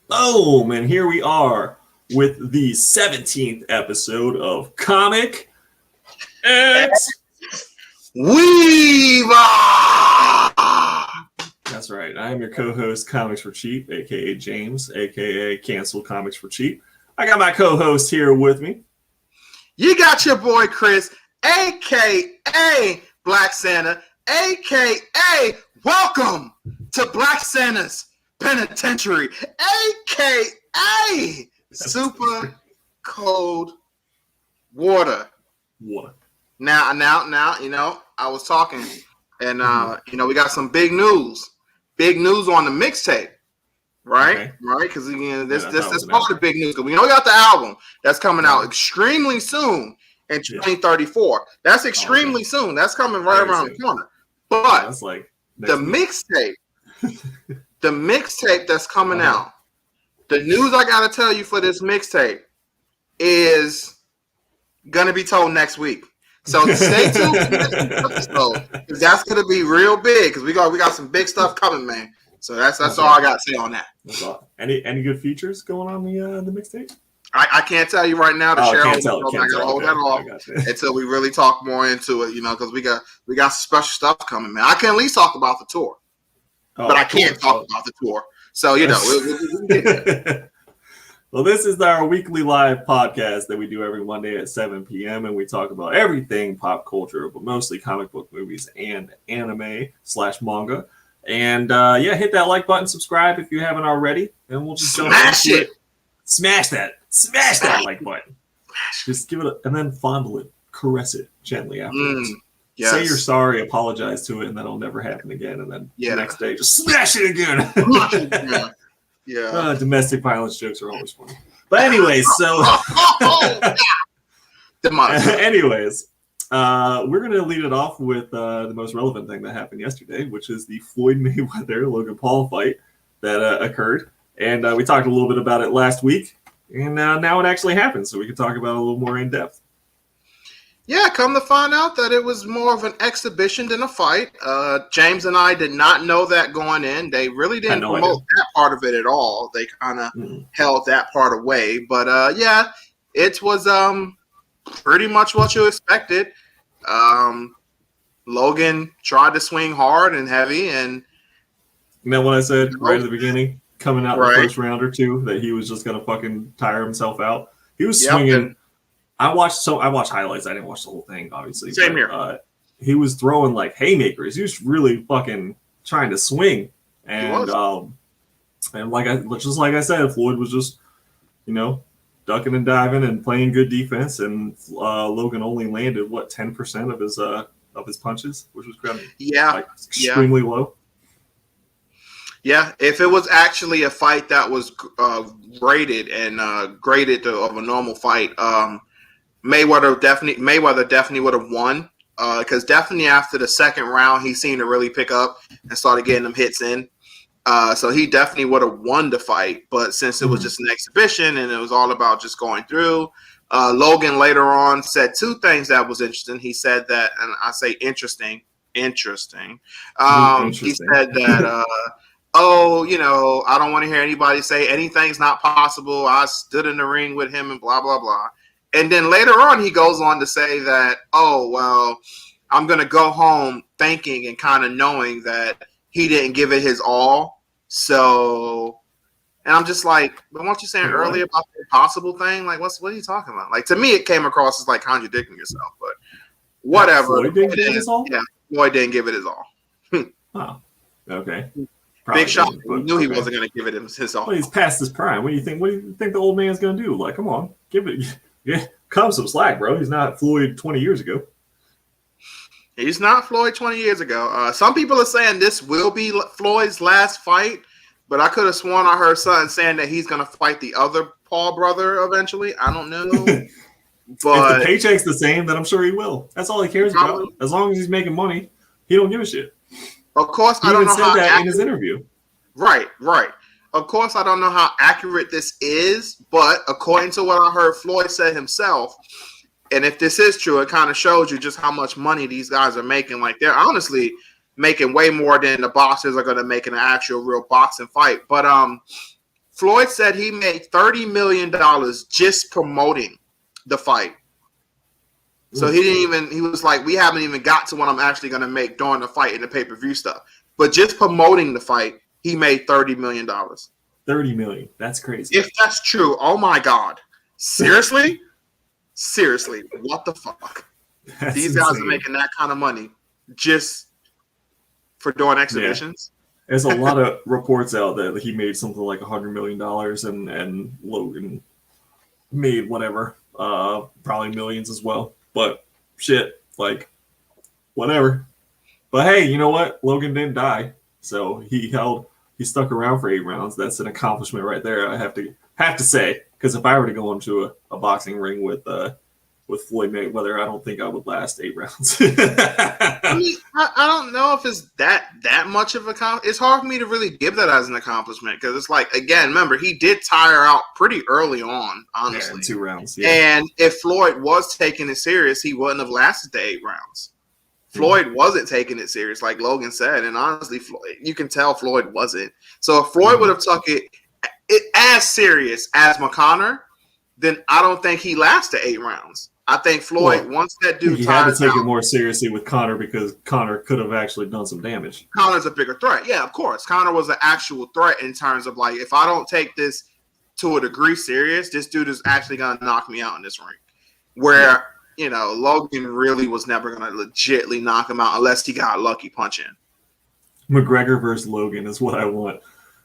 Boom! And here we are with the 17th episode of Comic X. Weeb! That's right. I am your co-host, Comics for Cheap, aka James, aka Cancel Comics for Cheap. I got my co-host here with me. You got your boy Chris, aka Black Santa, aka Welcome to Black Santa's Penitentiary, aka Super Cold Water. What? Now, I was talking, and we got some big news on the mixtape, right? Okay. Right, because again, this part of big news. Because we know we got the album that's coming out extremely soon in 2034. That's extremely soon. That's coming right around the corner. But that's like the mixtape, the mixtape that's coming out. The news I gotta tell you for this mixtape is gonna be told next week. So stay tuned for next episode, because that's gonna be real big. Because we got some big stuff coming, man. So that's all I got to say on that. That's all. Any good features going on the mixtape? I can't tell you right now. I gotta hold that off until we really talk more into it. Because we got some special stuff coming, man. I can at least talk about the tour, but I can't talk about the tour. So we'll get there. Well, this is our weekly live podcast that we do every Monday at 7 p.m. and we talk about everything pop culture, but mostly comic book movies and anime/manga. And hit that like button, subscribe if you haven't already, and we'll just smash it. Smash that like button. Just give it and then fondle it, caress it gently afterwards. Yes. Say you're sorry, apologize to it, and that'll never happen again. And then the next day, just smash it again. Yeah. Domestic violence jokes are always funny. But anyways, we're going to lead it off with the most relevant thing that happened yesterday, which is the Floyd Mayweather-Logan Paul fight that occurred. And we talked a little bit about it last week, and now it actually happened, so we can talk about it a little more in depth. Yeah, come to find out that it was more of an exhibition than a fight. James and I did not know that going in. They really didn't promote that part of it at all. They kind of held that part away. But it was pretty much what you expected. Logan tried to swing hard and heavy. And you know what I said right at the beginning, coming out in the first round or two, that he was just going to fucking tire himself out? He was swinging. I watched highlights. I didn't watch the whole thing, obviously. Same here. He was throwing like haymakers. He was really fucking trying to swing, and like I said, Floyd was just ducking and diving and playing good defense, and Logan only landed 10% of his punches, which was kind of extremely low. Yeah, if it was actually a fight that was graded of a normal fight, Mayweather definitely would have won, because definitely after the second round he seemed to really pick up and started getting them hits in. So he definitely would have won the fight, but since it was just an exhibition and it was all about just going through, Logan later on said two things that was interesting. He said that, and I say interesting. He said that, I don't want to hear anybody say anything's not possible. I stood in the ring with him and blah, blah, blah. And then later on, he goes on to say that, I'm going to go home thinking and kind of knowing that he didn't give it his all. So, and I'm just like, but weren't you saying earlier about the impossible thing? Like, what are you talking about? Like, to me, it came across as like contradicting yourself, but whatever. Floyd didn't give it his all? Yeah, Lloyd didn't give it his all. Oh, okay. Probably big shot. He knew he wasn't going to give it his all. Well, he's past his prime. What do you think the old man's going to do? Like, come on, give it. Yeah, cut some slack, bro. He's not Floyd 20 years ago. He's not Floyd 20 years ago. Some people are saying this will be Floyd's last fight, but I could have sworn I heard something saying that he's going to fight the other Paul brother eventually. I don't know. But if the paycheck's the same, then I'm sure he will. That's all he cares about. As long as he's making money, he don't give a shit. Of course, I don't know how that in his interview. Right. Of course, I don't know how accurate this is, but according to what I heard Floyd said himself, and if this is true, it kind of shows you just how much money these guys are making. Like, they're honestly making way more than the boxers are going to make in an actual real boxing fight. But Floyd said he made $30 million just promoting the fight. So he was like, we haven't even got to what I'm actually going to make during the fight and the pay-per-view stuff. But just promoting the fight, he made $30 million. $30 million. That's crazy. If that's true, oh my God. Seriously? Seriously, what the fuck? These guys are making that kind of money just for doing exhibitions? Yeah. There's a lot of reports out there that he made something like $100 million and Logan made whatever, probably millions as well. But shit, like, whatever. But hey, you know what? Logan didn't die, so he stuck around for 8 rounds. That's an accomplishment right there. I have to say, because if I were to go into a boxing ring with Floyd Mayweather, I don't think I would last 8 rounds. I mean, I don't know if it's that much of a it's hard for me to really give that as an accomplishment because it's like, again, remember, he did tire out pretty early on, honestly. Yeah, 2 rounds. Yeah. And if Floyd was taking it serious, he wouldn't have lasted the 8 rounds. Floyd wasn't taking it serious, like Logan said, and honestly, you can tell Floyd wasn't. So if Floyd would have took it as serious as McConnor, then I don't think he lasted 8 rounds. I think Floyd, once that dude had to take it more seriously with Conor because Conor could have actually done some damage. Conor's a bigger threat. Yeah, of course. Conor was an actual threat in terms of like, if I don't take this to a degree serious, this dude is actually going to knock me out in this ring. Where, you know, Logan really was never going to legitly knock him out unless he got a lucky punch in. McGregor versus Logan is what I want.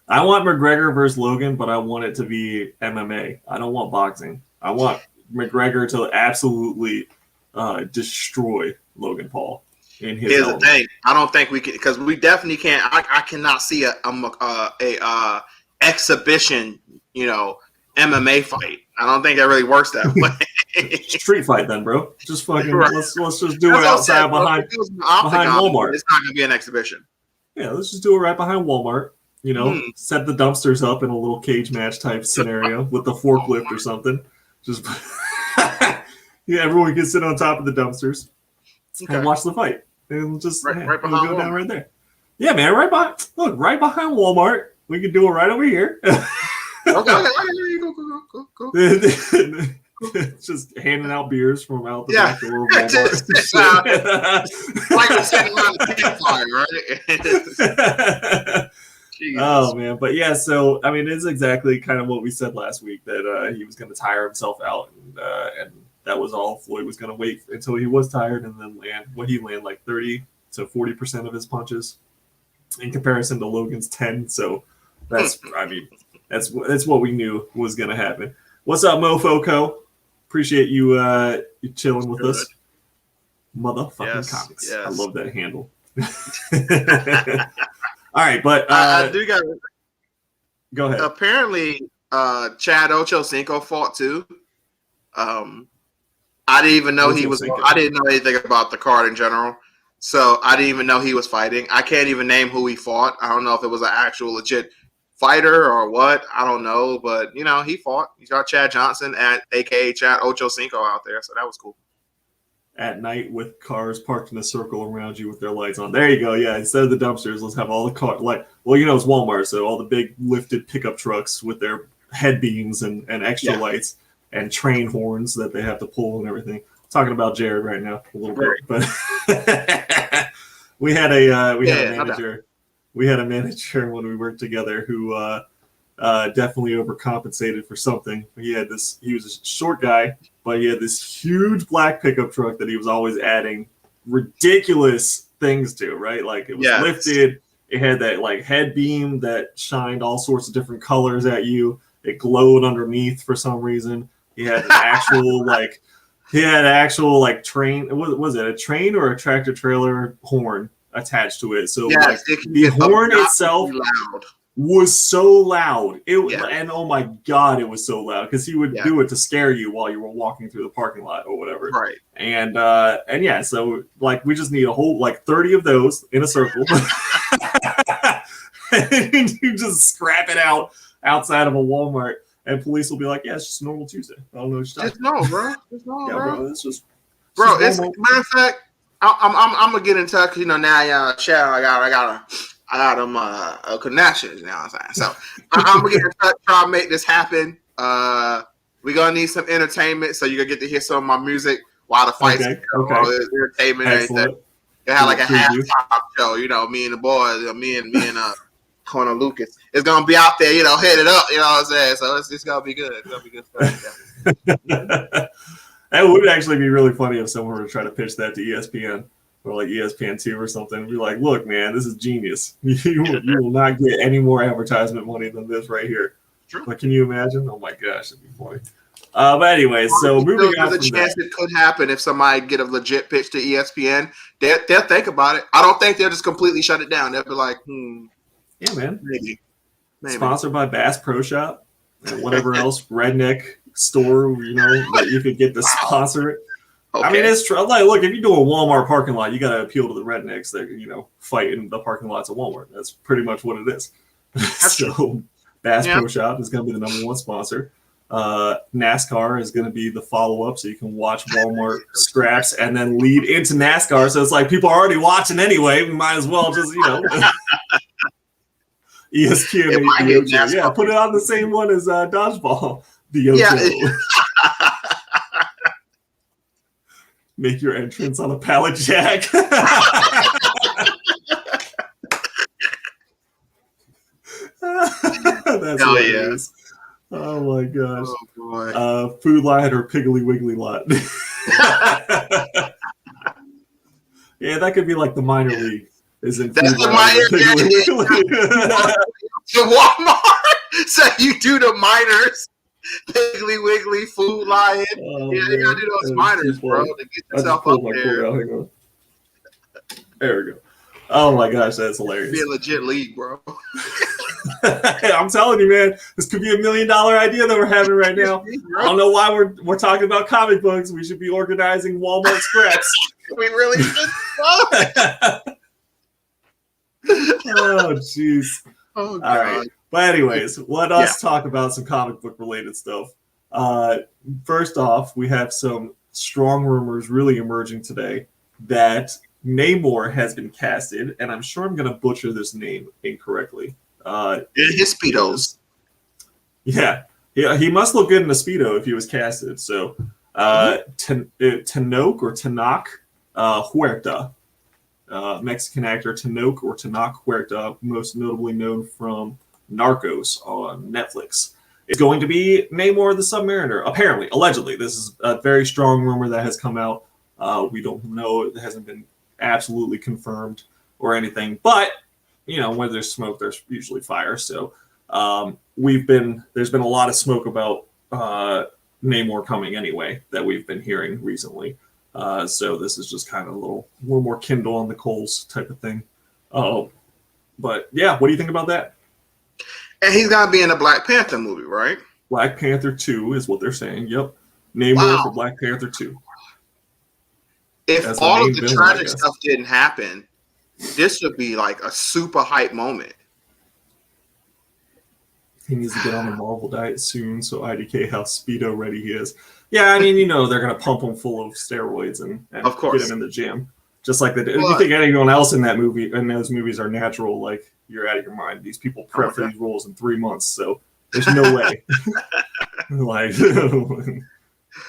I want McGregor versus Logan, but I want it to be MMA. I don't want boxing. I want McGregor to absolutely destroy Logan Paul in his Here's the thing. I don't think we can, because we definitely can't. I cannot see a exhibition, you know, MMA fight. I don't think that really works that way. Street fight then, bro. Just fucking let's just do it outside behind Walmart. It's not gonna be an exhibition. Yeah, let's just do it right behind Walmart. You know, set the dumpsters up in a little cage match type scenario with the forklift or something. Just everyone can sit on top of the dumpsters and watch the fight. And just right behind we'll go down right there. Yeah, man, right behind Walmart. We can do it right over here. Okay. Go. Just handing out beers from out the back door of Walmart. Like I'm sitting around the campfire, right? Oh man, but yeah, so I mean, it's exactly kind of what we said last week that he was going to tire himself out, and that was all. Floyd was going to wait until he was tired and then land. What he land like 30 to 40% of his punches in comparison to Logan's 10. So that's I mean that's what we knew was going to happen. What's up, Mofoco? Appreciate you chilling with us, motherfucking comics. Yes. I love that handle. All right, but I do got. Go ahead. Apparently, Chad Ochocinco fought too. I didn't even know he was. I didn't know anything about the card in general, so I didn't even know he was fighting. I can't even name who he fought. I don't know if it was an actual legit fighter or what. I don't know, but you know he fought. He got Chad Johnson aka Chad Ochocinco out there, so that was cool. At night with cars parked in a circle around you with their lights on. There you go. Yeah, instead of the dumpsters, let's have all the cars. Like, well, you know, it's Walmart, so all the big lifted pickup trucks with their head beams and extra lights and train horns that they have to pull and everything. I'm talking about Jared right now a little bit, but we had a manager. We had a manager when we worked together who definitely overcompensated for something. He was a short guy, but he had this huge black pickup truck that he was always adding ridiculous things to, right? Like it was lifted. It had that like head beam that shined all sorts of different colors at you. It glowed underneath for some reason. He had an actual train. Was it a train or a tractor trailer horn attached to it? So the horn itself was so loud. And oh my god, it was so loud because he would do it to scare you while you were walking through the parking lot or whatever. Right. And so like we just need a whole like 30 of those in a circle. And you just scrap it out outside of a Walmart, and police will be like, "Yeah, it's just a normal Tuesday. I don't know what you're talking about." Bro. It's normal, bro. It's just matter of fact, I'm gonna get in touch. You know, now, Chad, I got them connections. You know what I'm saying? So I'm gonna try to make this happen. We're gonna need some entertainment, so you're gonna get to hear some of my music while the fights. Okay. Entertainment and everything. They had like a halftime show. You know, me and the boys, me and Corner Lucas. It's gonna be out there. You know, hit it up. You know what I'm saying? So it's gonna be good. It's gonna be good stuff. That would actually be really funny if someone were to try to pitch that to ESPN or like ESPN2 or something. Be like, look, man, this is genius. You will not get any more advertisement money than this right here. True. But can you imagine? Oh my gosh, it'd be funny. But anyways, so moving on. There's a chance it could happen if somebody get a legit pitch to ESPN. They'll think about it. I don't think they'll just completely shut it down. They'll be like, yeah, man. Maybe. Sponsored by Bass Pro Shop and whatever else redneck store, you know, that you could get to sponsor it. Okay. I mean, it's true. Like, look, if you do a Walmart parking lot, you got to appeal to the rednecks that, you know, fight in the parking lots of Walmart. That's pretty much what it is. So Bass Pro Shop is going to be the #1 sponsor. NASCAR is going to be the follow-up, so you can watch Walmart scraps and then lead into NASCAR. So it's like people are already watching anyway. We might as well just, you know, ESPN. Yeah, put it on the same one as dodgeball. The Ocho. Make your entrance on a pallet jack. That's hilarious. Oh my gosh. Oh boy. Food Line or Piggly Wiggly Lot. Yeah, that could be like the minor league. Isn't that's the minor the Walmart. So you do the minors. Piggly Wiggly, Food Lion. Oh, yeah, you gotta do those minors, bro, to get yourself up there. There we go. Oh my gosh, that's hilarious. Be a legit league, bro. I'm telling you, man, this could be $1 million idea that we're having right now. I don't know why we're talking about comic books. We should be organizing Walmart scraps. We really should. Oh, jeez. Oh, God. All right. But anyways, let us talk about some comic book related stuff. First off, we have some strong rumors really emerging today that Namor has been casted, and I'm sure I'm going to butcher this name incorrectly. His Speedos. Yeah, he must look good in a Speedo if he was casted. So, Tanoch or Tanoch Huerta, Mexican actor Tanoch or Tanoch Huerta, most notably known from Narcos on Netflix, is going to be Namor the Submariner. Apparently, allegedly, this is a very strong rumor that has come out. We don't know; it hasn't been absolutely confirmed or anything. But you know, where there's smoke, there's usually fire. So there's been a lot of smoke about Namor coming anyway that we've been hearing recently. So this is just kind of a little more kindle on the coals type of thing. But yeah, what do you think about that? And he's gonna be in a Black Panther movie, right? Black Panther 2 is what they're saying. Yep, Namor for Black Panther 2. If that's all of the tragic stuff didn't happen, this would be like a super hype moment. He needs to get on the Marvel diet soon, so IDK how Speedo ready he is. Yeah, I mean, you know, they're going to pump him full of steroids and of course, get him in the gym. Just like they did. If you think anyone else in that movie, in those movies are natural, like, you're out of your mind. These people prep for these roles in 3 months, so there's no way. Like, they're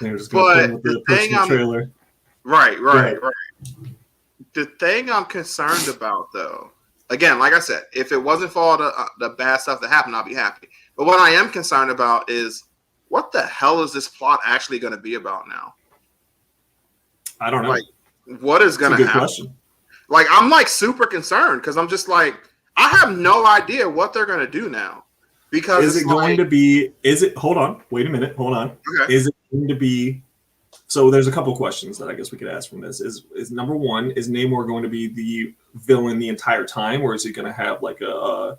just going to put him with the personal trailer. Right. The thing I'm concerned about, though, again, like I said, if it wasn't for all the bad stuff that happened, I'll be happy. But what I am concerned about is what the hell is this plot actually going to be about now? I don't know. Like, what is going to happen? Question. Like, I'm like super concerned because I'm just like, I have no idea what they're going to do now. Because is it going to be? Is it? Hold on. Wait a minute. Hold on. Okay. Is it going to be? So there's a couple questions that I guess we could ask from this. Is number one, is Namor going to be the villain the entire time, or is he going to have like a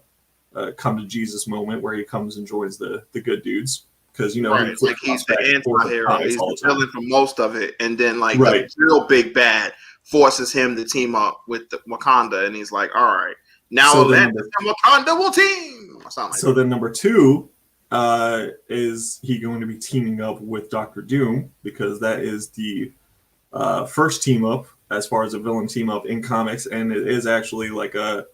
come to Jesus moment where he comes and joins the good dudes? Because you know, right. Like he's the anti-hero, he's the villain for most of it, and then like the real big bad forces him to team up with Wakanda, and he's like, all right, now Wakanda will team. So then number two. Is he going to be teaming up with Dr. Doom? Because that is the first team up as far as a villain team up in comics, and it is actually like a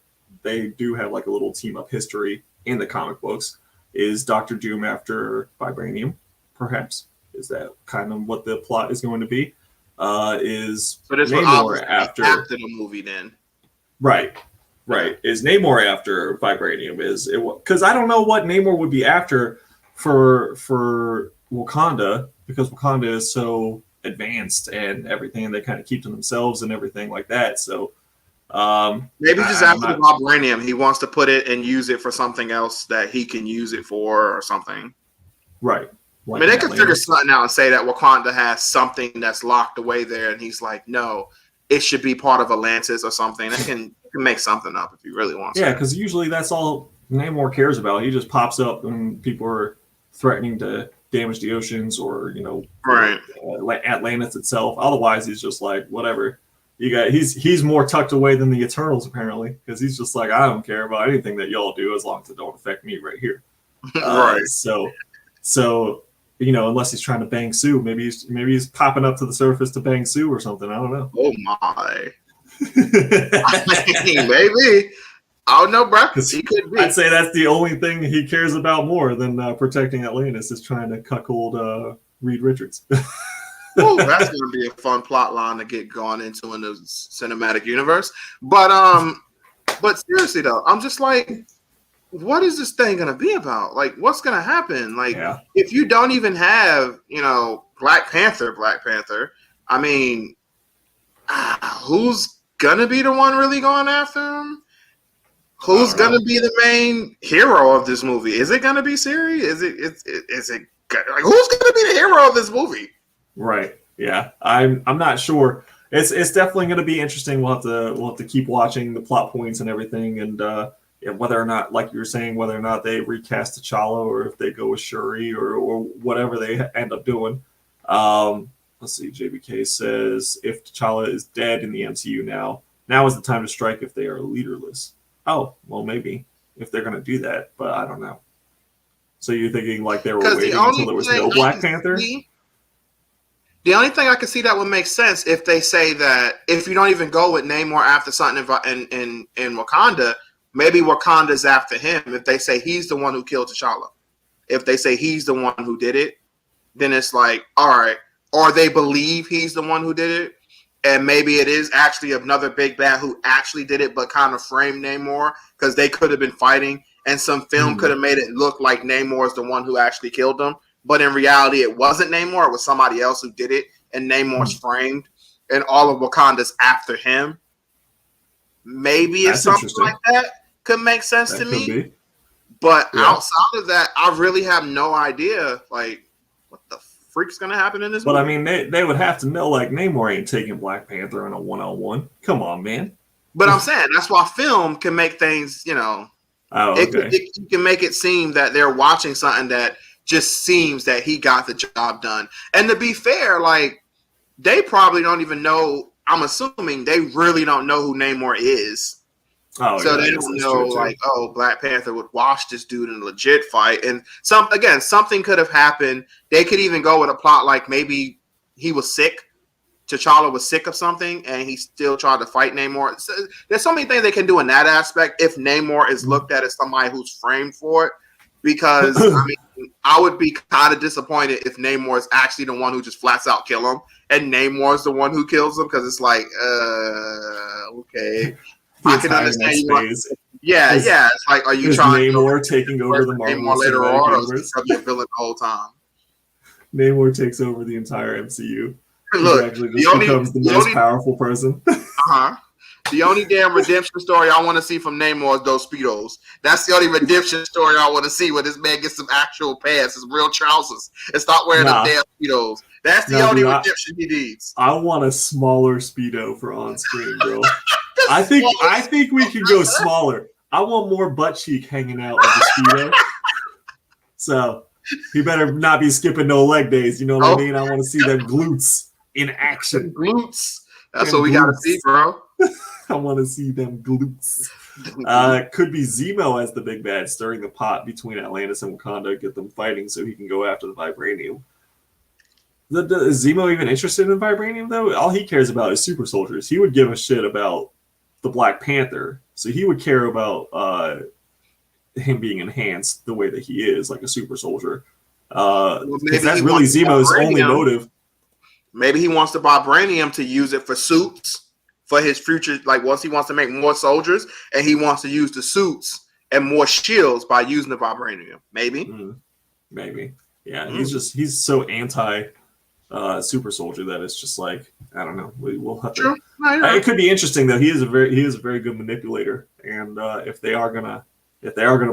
they do have like a little team up history in the comic books. Is Doctor Doom after Vibranium? Perhaps is that kind of what the plot is going to be? Is Namor after the movie then? Right. Is Namor after Vibranium? Is it because I don't know what Namor would be after for Wakanda, because Wakanda is so advanced and everything, and they kind of keep to themselves and everything like that. So maybe just after the vibranium, he wants to put it and use it for something else that he can use it for or something. Right. Like, I mean, they could figure something out and say that Wakanda has something that's locked away there, and he's like, no, it should be part of Atlantis or something. They can make something up if he really wants to. Yeah, because usually that's all Namor cares about. He just pops up when people are threatening to damage the oceans or, right. Atlantis itself. Otherwise, he's just like, whatever. He's more tucked away than the Eternals, apparently, because he's just like, I don't care about anything that y'all do as long as it don't affect me right here. Right. So unless he's trying to bang Sue, maybe he's popping up to the surface to bang Sue or something. I don't know. Oh my. Maybe. I don't know, bro. He could be. I'd say that's the only thing he cares about more than protecting Atlantis, is trying to cuckold Reed Richards. Ooh, that's going to be a fun plot line to get gone into in the cinematic universe. But seriously though, I'm just like, what is this thing going to be about? Like, what's going to happen? Like, if you don't even have, Black Panther, I mean, who's going to be the one really going after him? Who's going to be the main hero of this movie? Is it going to be Siri? Is it like, who's going to be the hero of this movie? Right. Yeah. I'm not sure. It's definitely going to be interesting. We'll have to keep watching the plot points and everything, and whether or not, like you were saying, whether or not they recast T'Challa or if they go with Shuri or whatever they end up doing. Let's see. JBK says, if T'Challa is dead in the MCU now is the time to strike if they are leaderless. Oh, well, maybe if they're going to do that, but I don't know. So you're thinking like they were waiting until there was no Black Panther? The only thing I can see that would make sense if they say that if you don't even go with Namor after something in Wakanda, maybe Wakanda's after him. If they say he's the one who killed T'Challa, if they say he's the one who did it, then it's like, all right. Or they believe he's the one who did it, and maybe it is actually another big bad who actually did it, but kind of framed Namor because they could have been fighting, and some film could have made it look like Namor is the one who actually killed them. But in reality, it wasn't Namor. It was somebody else who did it, and Namor's framed, and all of Wakanda's after him. Maybe it's something like that could make sense to me. But outside of that, I really have no idea, like, what the freak's going to happen in this movie. But, I mean, they would have to know, like, Namor ain't taking Black Panther in a one-on-one. Come on, man. But I'm saying, that's why film can make things, it can make it seem that they're watching something that just seems that he got the job done. And to be fair, like, they probably don't even know. I'm assuming they really don't know who Namor is. So they don't know, like, Black Panther would wash this dude in a legit fight. And something could have happened. They could even go with a plot like maybe he was sick. T'Challa was sick of something, and he still tried to fight Namor. So, there's so many things they can do in that aspect if Namor is looked at as somebody who's framed for it. Because, I mean, I would be kind of disappointed if Namor is actually the one who just flats out kill him, and Namor is the one who kills him, because it's like, okay. I can understand you. Yeah. It's like, are you trying Namor taking over the Marvel later on, or is he a villain the whole time? Namor takes over the entire MCU. Look, he actually just becomes the most powerful person. The only damn redemption story I want to see from Namor is those Speedos. That's the only redemption story I want to see, where this man gets some actual pants, some real trousers, and stop wearing them damn Speedos. That's the only redemption he needs. I want a smaller Speedo for on screen, bro. I think we can go smaller. I want more butt cheek hanging out of the Speedo. So he better not be skipping no leg days. You know what I mean? I want to see them glutes in action. Glutes. That's what we got to see, bro. I want to see them glutes. Could be Zemo as the big bad, stirring the pot between Atlantis and Wakanda, get them fighting so he can go after the vibranium. Is Zemo even interested in vibranium, though? All he cares about is super soldiers. He would give a shit about the Black Panther So he would care about him being enhanced the way that he is, like a super soldier. Because that's really Zemo's only motive. Maybe he wants the vibranium to use it for suits for his future. Like once he wants to make more soldiers, and he wants to use the suits and more shields by using the vibranium. Maybe. Maybe. Yeah. He's so anti super soldier that it's just like, I don't know. We'll have to. It could be interesting though. He is a very good manipulator, and if they are gonna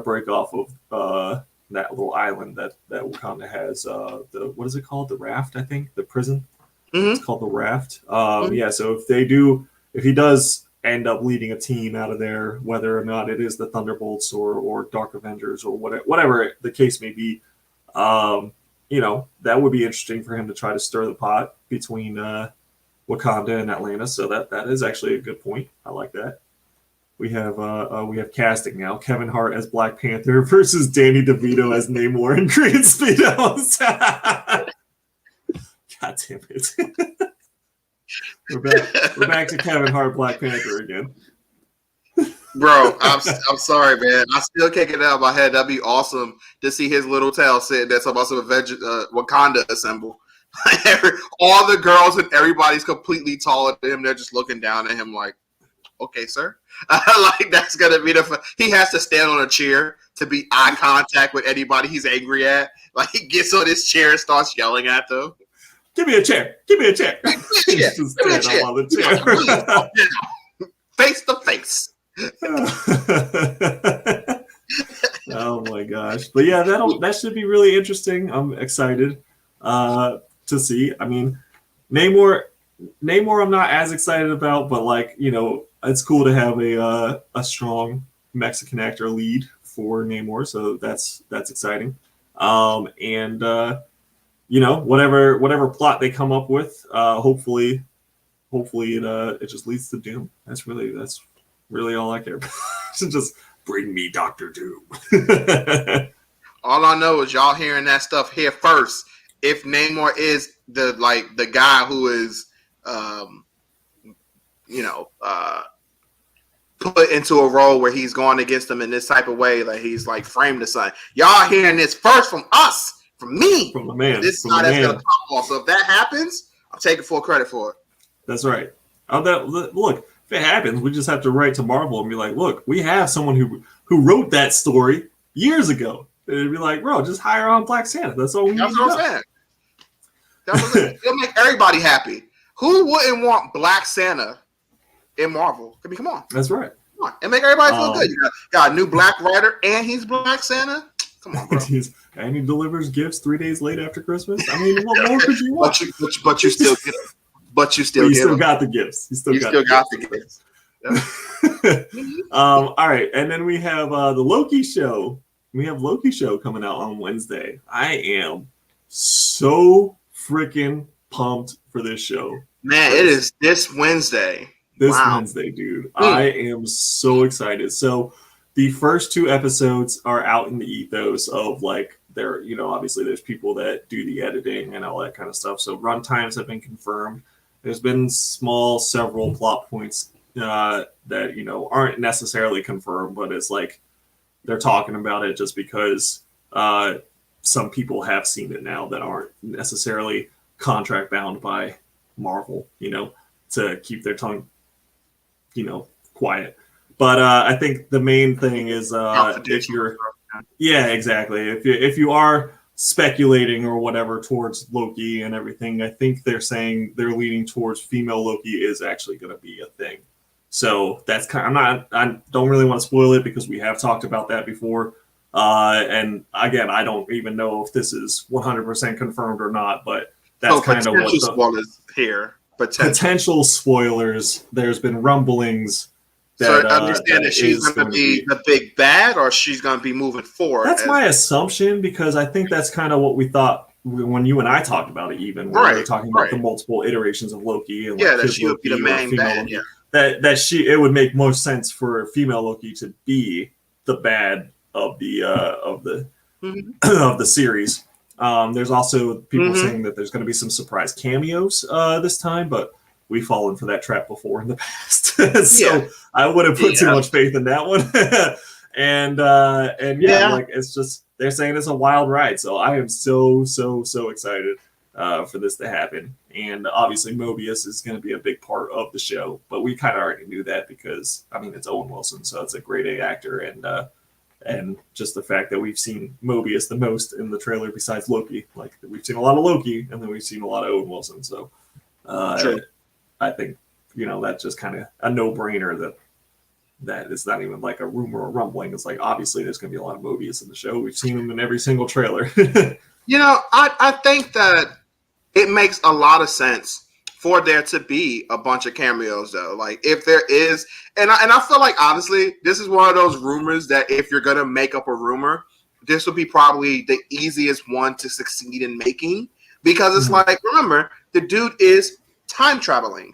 break off of that little island that Wakanda has, what is it called? The Raft, I think, the prison. It's called the Raft. Yeah. So if he does end up leading a team out of there, whether or not it is the Thunderbolts or Dark Avengers or whatever the case may be, that would be interesting for him to try to stir the pot between Wakanda and Atlantis. So that is actually a good point. I like that. We have casting now. Kevin Hart as Black Panther versus Danny DeVito as Namor and Green Speedos. God damn it. We're back to Kevin Hart, Black Panther again. Bro, I'm sorry, man. I still can't get it out of my head. That'd be awesome to see his little tail sitting there talking about Wakanda assemble. All the girls and everybody's completely taller than him. They're just looking down at him like, okay, sir. Like that's gonna be he has to stand on a chair to be eye contact with anybody he's angry at. Like he gets on his chair and starts yelling at them. Give me a chair. Give me a chair. Give me a chair. On the chair. Face to face. Oh my gosh. But yeah, that should be really interesting. I'm excited to see. I mean, Namor I'm not as excited about, but like, it's cool to have a strong Mexican actor lead for Namor, so that's exciting. And whatever plot they come up with, hopefully it just leads to Doom. That's really all I care about. Just bring me Dr. Doom. All I know is y'all hearing that stuff here first. If Namor is the guy who is put into a role where he's going against them in this type of way, like he's like framed as something. Y'all hearing this first from us, from me, from the man. This is how that's gonna pop off. So if that happens, I'm taking full credit for it. That's right. Look, if it happens, we just have to write to Marvel and be like, look, we have someone who wrote that story years ago. It'd be like, bro, just hire on Black Santa. That's all we need. That's what I'm saying. It'll make everybody happy. Who wouldn't want Black Santa in Marvel? I mean, come on. That's right. Come on. And make everybody feel good. You got a new Black writer and he's Black Santa. Come on, bro. And he delivers gifts 3 days late after Christmas. I mean, what more could you want? But you still get it. But you still got the gifts. You still got the gifts. Yeah. All right. And then we have the Loki show. We have Loki show coming out on Wednesday. I am so freaking pumped for this show. Man, it is this Wednesday. Wednesday, dude. I am so excited. So the first 2 episodes are out in the ethos of like there, obviously there's people that do the editing and all that kind of stuff. So run times have been confirmed. There's been several plot points that aren't necessarily confirmed, but it's like they're talking about it just because some people have seen it now that aren't necessarily contract bound by Marvel, to keep their tongue, quiet. But I think the main thing is if you're, exactly. If you are speculating or whatever towards Loki and everything, I think they're saying they're leaning towards female Loki is actually going to be a thing. So that's I don't really want to spoil it because we have talked about that before. And again, I don't even know if this is 100% confirmed or not, but that's kind of what the spoilers here. Potential spoilers. There's been rumblings. So understand that she's going to be the big bad, or she's going to be moving forward. That's my assumption, because I think that's kind of what we thought when you and I talked about it. Even when we were talking about the multiple iterations of Loki, and that she would be the main bad. Yeah. It would make most sense for female Loki to be the bad of the of the series. There's also people saying that there's going to be some surprise cameos this time, but we've fallen for that trap before in the past. So I wouldn't put too much faith in that one. and like it's just they're saying it's a wild ride. So I am so excited for this to happen. And obviously Mobius is going to be a big part of the show, but we kind of already knew that because I mean it's Owen Wilson, so it's a grade A actor, and just the fact that we've seen Mobius the most in the trailer besides Loki. Like we've seen a lot of Loki, and then we've seen a lot of Owen Wilson. So I think that's just kind of a no-brainer that it's not even like a rumor or rumbling. It's like obviously there's going to be a lot of Mobius in the show. We've seen him in every single trailer. I think that it makes a lot of sense for there to be a bunch of cameos, though. Like if there is, and I feel like honestly, this is one of those rumors that if you're gonna make up a rumor, this would be probably the easiest one to succeed in making, because it's like, remember, the dude is time traveling,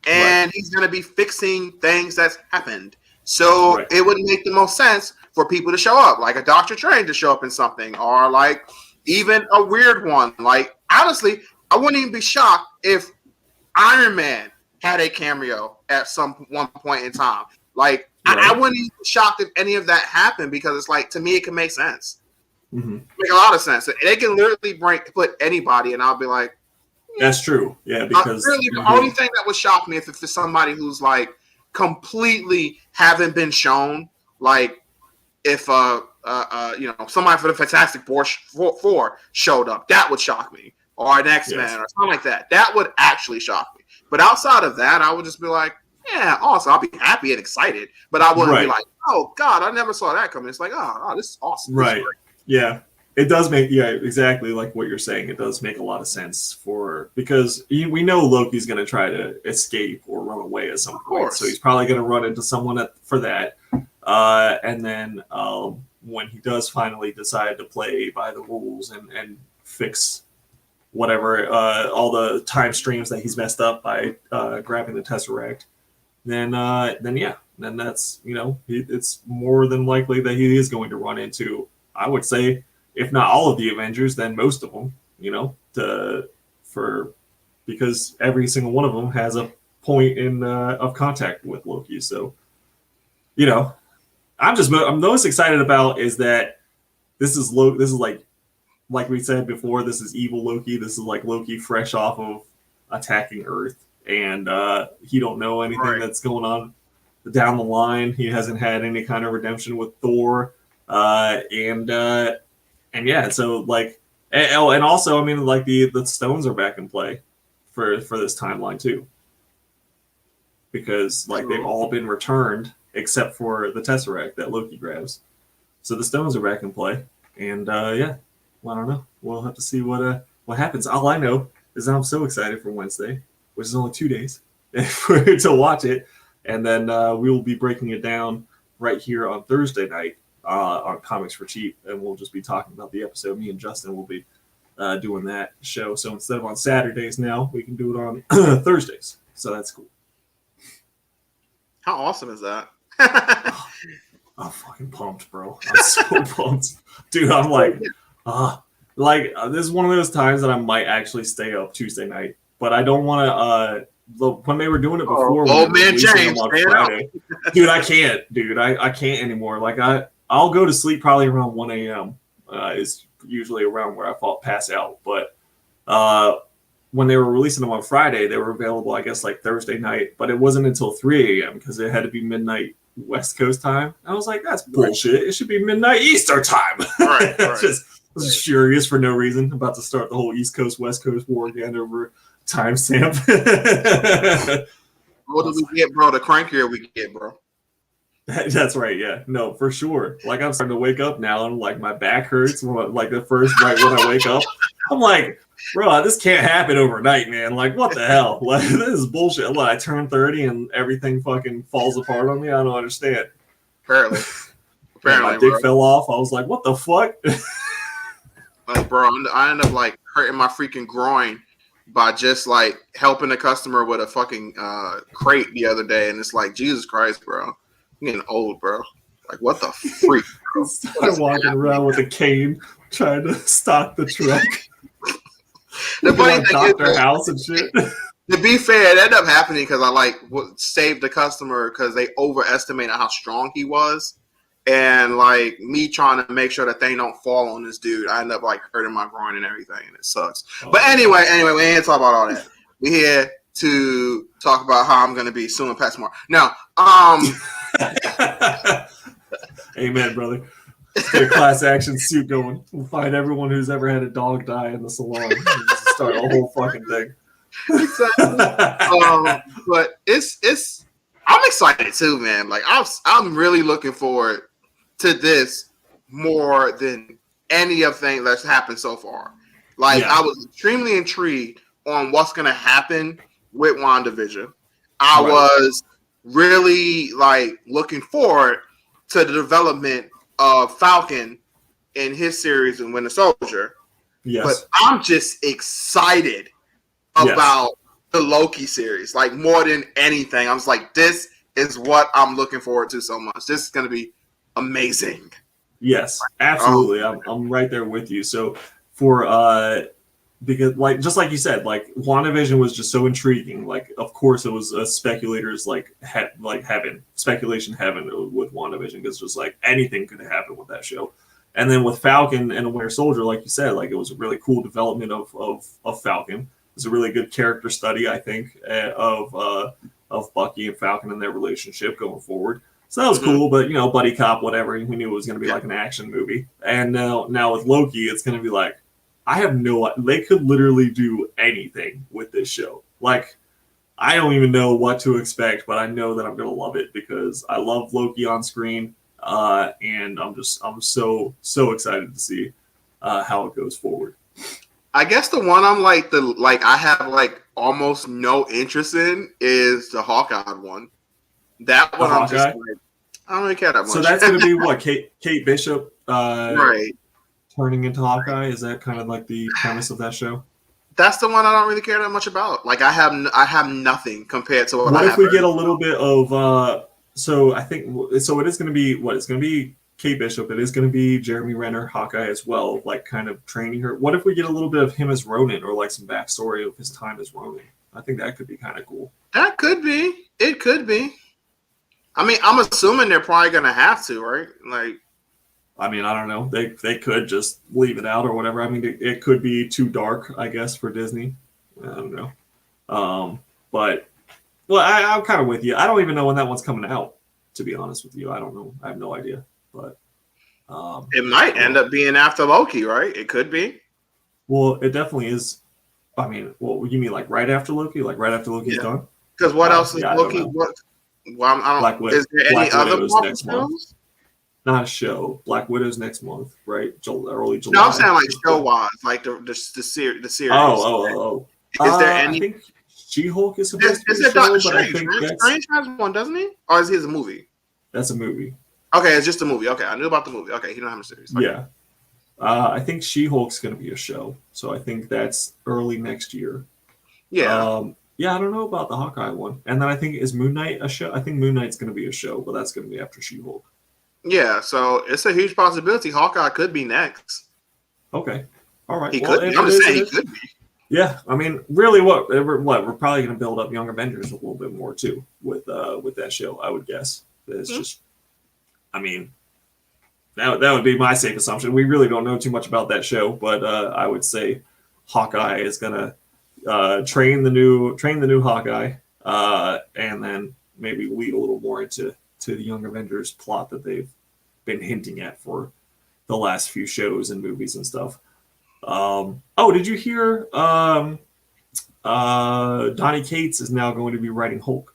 and he's gonna be fixing things that's happened. So it would make the most sense for people to show up, like a Dr. Strange to show up in something, or like even a weird one. Like honestly, I wouldn't even be shocked if Iron Man had a cameo at one point in time. Like I wouldn't even be shocked if any of that happened, because it's like, to me it can make sense. Make a lot of sense. They can literally put anybody, and I'll be like, that's true. Yeah, because really the only thing that would shock me if it's somebody who's like completely haven't been shown, like if somebody for the Fantastic Four showed up, that would shock me. Or an X-Men or something like that. That would actually shock me. But outside of that, I would just be like, yeah, awesome. I'll be happy and excited. But I wouldn't be like, oh, God, I never saw that coming. It's like, oh this is awesome. Right. Yeah. It does make, exactly like what you're saying. It does make a lot of sense because we know Loki's going to try to escape or run away at some point. So he's probably going to run into someone for that. And then when he does finally decide to play by the rules and fix whatever, all the time streams that he's messed up by grabbing the Tesseract, then that's, it's more than likely that he is going to run into, I would say, if not all of the Avengers, then most of them, because every single one of them has a point of contact with Loki. So, I'm most excited about is that this is like we said before, this is evil Loki. This is like Loki fresh off of attacking Earth, and he don't know anything that's going on down the line. He hasn't had any kind of redemption with Thor, so like, and also, I mean, like the stones are back in play for this timeline too, because like they've all been returned except for the Tesseract that Loki grabs. So the stones are back in play, and well, I don't know. We'll have to see what happens. All I know is that I'm so excited for Wednesday, which is only 2 days to watch it, and then we will be breaking it down right here on Thursday night on Comics for Cheap, and we'll just be talking about the episode. Me and Justin will be doing that show. So instead of on Saturdays now, we can do it on Thursdays. So that's cool. How awesome is that? I'm fucking pumped, bro. I'm so pumped, dude. I'm like. This is one of those times that I might actually stay up Tuesday night, but I don't want to. When they were doing it before, old man James, on Friday, dude, I can't, dude. I can't anymore. Like I'll go to sleep probably around 1 a.m. Is usually around where I pass out. But when they were releasing them on Friday, they were available, I guess, like Thursday night. But it wasn't until 3 a.m. because it had to be midnight West Coast time. I was like, that's bullshit. It should be midnight Eastern time. Right. I was furious for no reason. About to start the whole East Coast West Coast war again over timestamp. What do we get, bro? The crankier we get, bro. That's right. Yeah. No, for sure. Like I'm starting to wake up now, and like my back hurts. Like the first right when I wake up, I'm like, bro, this can't happen overnight, man. Like what the hell? Like this is bullshit. Like I turn 30 and everything fucking falls apart on me. I don't understand. Apparently, my dick fell off. I was like, what the fuck? Like, bro, I end up like hurting my freaking groin by just like helping a customer with a fucking crate the other day, and it's like, Jesus Christ, bro, I'm getting old, bro. Like, what the freak? Bro? Started walking around with a cane trying to stock the truck. The funny thing is, house and shit. To be fair, it ended up happening because I saved the customer because they overestimated how strong he was, and like me trying to make sure that they don't fall on this dude, I end up like hurting my groin and everything, and it sucks. But anyway, we ain't talk about all that. We here to talk about how I'm going to be suing Pat Smart. Now, amen, brother. Let's get a class action suit going. We'll find everyone who's ever had a dog die in the salon. We'll just start a whole fucking thing. Exactly. But it's I'm excited too, man. Like I'm really looking forward to this more than any of things that's happened so far. Like I was extremely intrigued on what's gonna happen with WandaVision. I was really like looking forward to the development of Falcon in his series and Winter Soldier. Yes. But I'm just excited about the Loki series, like more than anything. I was like, this is what I'm looking forward to so much. This is going to be amazing. Yes, absolutely. I'm right there with you. So for because like just like you said, like WandaVision was just so intriguing. Like of course it was speculators speculation heaven with WandaVision, because just like anything could happen with that show. And then with Falcon and Winter Soldier, like you said, like it was a really cool development of Falcon. It was a really good character study, I think, of Bucky and Falcon and their relationship going forward. So that was cool, but you know, buddy cop, whatever. We knew it was going to be like an action movie. And now with Loki, it's going to be like, they could literally do anything with this show. Like, I don't even know what to expect, but I know that I'm going to love it because I love Loki on screen. And I'm so excited to see how it goes forward. I guess the one I have like almost no interest in is the Hawkeye one. That one I'm just like, I don't really care that much. So that's going to be what Kate Bishop, right? Turning into Hawkeye. Is that kind of like the premise of that show? That's the one I don't really care that much about. Like I have nothing compared to what. What if we get a little bit of? So I think so. It is going to be what it's going to be. Kate Bishop. It is going to be Jeremy Renner, Hawkeye as well, like kind of training her. What if we get a little bit of him as Ronin, or like some backstory of his time as Ronin? I think that could be kind of cool. That could be. It could be. I mean, I'm assuming they're probably going to have to, right? Like, I mean, I don't know. They could just leave it out or whatever. I mean, it could be too dark, I guess, for Disney. I don't know. But I'm kind of with you. I don't even know when that one's coming out, to be honest with you. I don't know. I have no idea. But it might end up being after Loki, right? It could be. Well, it definitely is. I mean, you mean like right after Loki? Like right after Loki's done? Because what else is Loki? Is there any other next month? Not a show. Black Widow's next month, right? Early July. No, I'm saying like show-wise, like the series. Oh. Is there any? I think She-Hulk is supposed to be a show, but I think Strange has one, doesn't he? Or is he a movie? That's a movie. Okay, it's just a movie. Okay, I knew about the movie. Okay, he don't have a series. Okay. Yeah. I think She-Hulk's going to be a show, so I think that's early next year. Yeah. Yeah, I don't know about the Hawkeye one. And then I think, is Moon Knight a show? I think Moon Knight's going to be a show, but that's going to be after She-Hulk. Yeah, so it's a huge possibility Hawkeye could be next. Okay. All right. He could be. I'm just saying he could be. Yeah, I mean, really, we're probably going to build up Young Avengers a little bit more, too, with that show, I would guess. It's just, I mean, that would be my safe assumption. We really don't know too much about that show, but I would say Hawkeye is going to train the new Hawkeye, and then maybe lead a little more into the Young Avengers plot that they've been hinting at for the last few shows and movies and stuff. Did you hear Donny Cates is now going to be writing Hulk?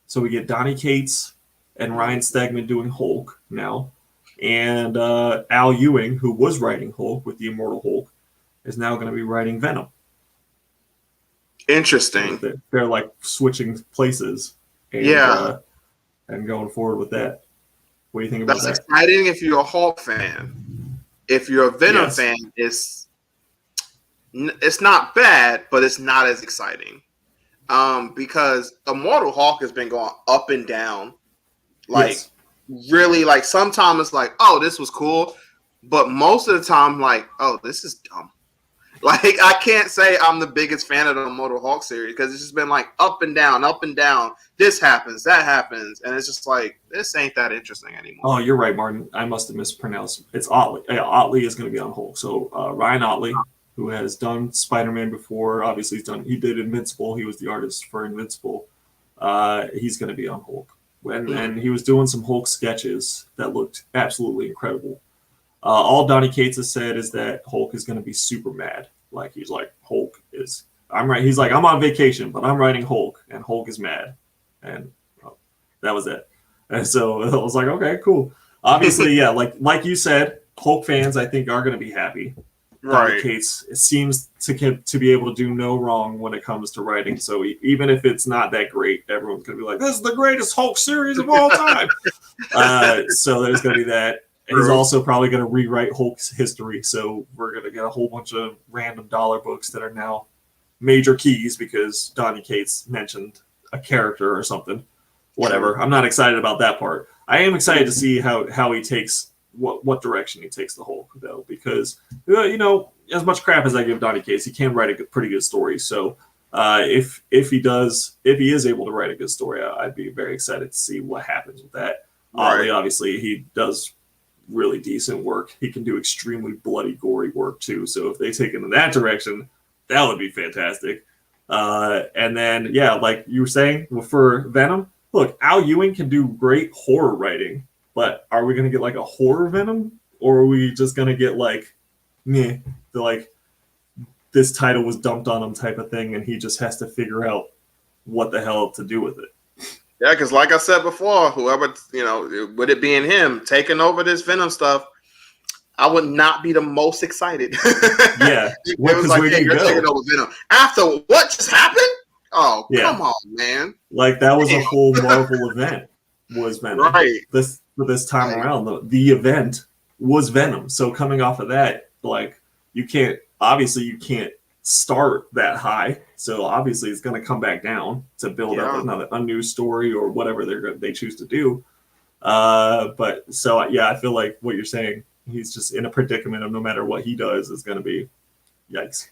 So we get Donny Cates and Ryan Stegman doing Hulk now, and Al Ewing, who was writing Hulk with the Immortal Hulk, is now going to be writing Venom. Interesting. So they're like switching places. And going forward with that. What do you think about that? That's exciting if you're a Hulk fan. If you're a Venom fan, it's not bad, but it's not as exciting. Because Immortal Hulk has been going up and down. Like, really, like, sometimes it's like, oh, this was cool. But most of the time, like, oh, this is dumb. Like, I can't say I'm the biggest fan of the Immortal Hulk series because it's just been like up and down, up and down. This happens, that happens, and it's just like this ain't that interesting anymore. Oh, you're right, Martin. I must have mispronounced. It's Otley. Yeah, Otley is going to be on Hulk. So Ryan Otley, who has done Spider-Man before, obviously he did Invincible. He was the artist for Invincible. He's going to be on Hulk. And he was doing some Hulk sketches that looked absolutely incredible. All Donny Cates has said is that Hulk is going to be super mad. Like, he's like, Hulk is... He's like, I'm on vacation, but I'm writing Hulk, and Hulk is mad. And that was it. And so I was like, okay, cool. Obviously, yeah, like you said, Hulk fans, I think, are going to be happy. Right. Donny Cates seems to be able to do no wrong when it comes to writing. So even if it's not that great, everyone's going to be like, this is the greatest Hulk series of all time. So there's going to be that. He's also probably going to rewrite Hulk's history. So we're going to get a whole bunch of random dollar books that are now major keys because Donny Cates mentioned a character or something. Whatever. I'm not excited about that part. I am excited to see how he takes what direction he takes the Hulk, though, because as much crap as I give Donny Cates, he can write a pretty good story. So if he is able to write a good story, I'd be very excited to see what happens with that. Right. Obviously, he does really decent work. He can do extremely bloody, gory work too. So if they take it in that direction, that would be fantastic. And then, yeah, like you were saying, for Venom, look, Al Ewing can do great horror writing, but are we going to get like a horror Venom, or are we just going to get like, this title was dumped on him type of thing, and he just has to figure out what the hell to do with it? Yeah, because like I said before, whoever, with it being him taking over this Venom stuff, I would not be the most excited. Yeah. It was like, hey, you're taking over Venom. After what just happened? Oh, yeah. Come on, man. Like, that was a whole Marvel event, was Venom. Right. This time around, the event was Venom. So coming off of that, like, you can't start that high. So obviously it's going to come back down to build up a new story or whatever they choose to do. But so, yeah, I feel like what you're saying, he's just in a predicament of no matter what he does is going to be yikes.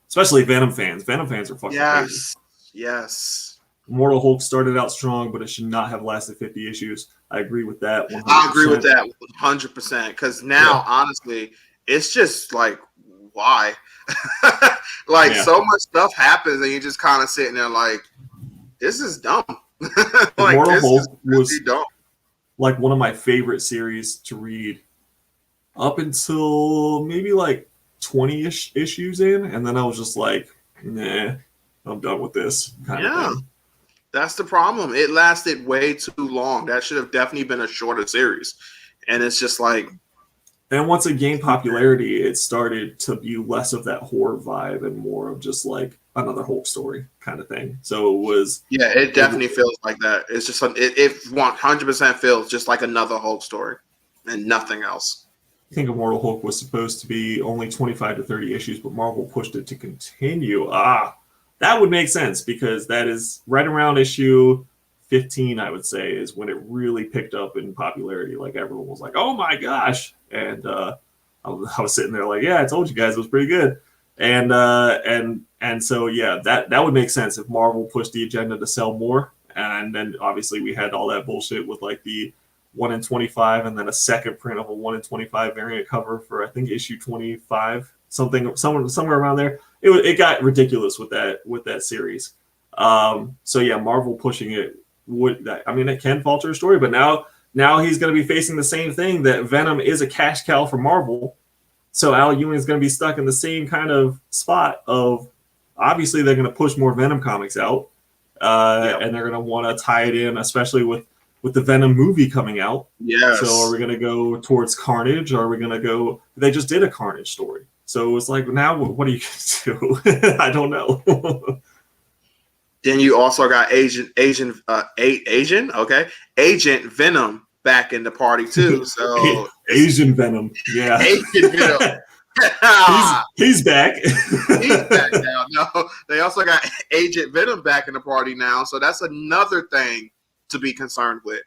Especially Venom fans. Venom fans are fucking crazy. Yes. Immortal Hulk started out strong, but it should not have lasted 50 issues. I agree with that 100%. I agree with that 100%. Because now, honestly, it's just like, why? So much stuff happens, and you just kind of sitting there like, this is dumb. Immortal Hulk was really dumb. Like one of my favorite series to read up until maybe like 20-ish issues in, and then I was just like, nah, I'm done with this kind of thing. That's the problem. It lasted way too long. That should have definitely been a shorter series. And it's just like... And once it gained popularity, it started to be less of that horror vibe and more of just like another Hulk story kind of thing. So it was... Yeah, it definitely feels like that. It's just... It 100% feels just like another Hulk story and nothing else. I think Immortal Hulk was supposed to be only 25 to 30 issues, but Marvel pushed it to continue. That would make sense because that is right around issue 15, I would say, is when it really picked up in popularity. Like, everyone was like, oh my gosh. And I was sitting there like, yeah, I told you guys it was pretty good. And so, yeah, that would make sense if Marvel pushed the agenda to sell more. And then obviously we had all that bullshit with like the 1 in 25 and then a second print of a 1 in 25 variant cover for, I think, issue 25, somewhere around there. It got ridiculous with that series. So yeah, Marvel pushing it it can falter a story, but now he's going to be facing the same thing, that Venom is a cash cow for Marvel. So Al Ewing is going to be stuck in the same kind of spot of, obviously they're going to push more Venom comics out, and they're going to want to tie it in, especially with the Venom movie coming out. Yes. So are we going to go towards Carnage? Or are we going to go? They just did a Carnage story, so it's like, now what are you going to do? I don't know. Then you also got Agent Venom back in the party too. So Asian Venom, yeah. Asian Venom. he's back. He's back now. No, they also got Agent Venom back in the party now. So that's another thing to be concerned with.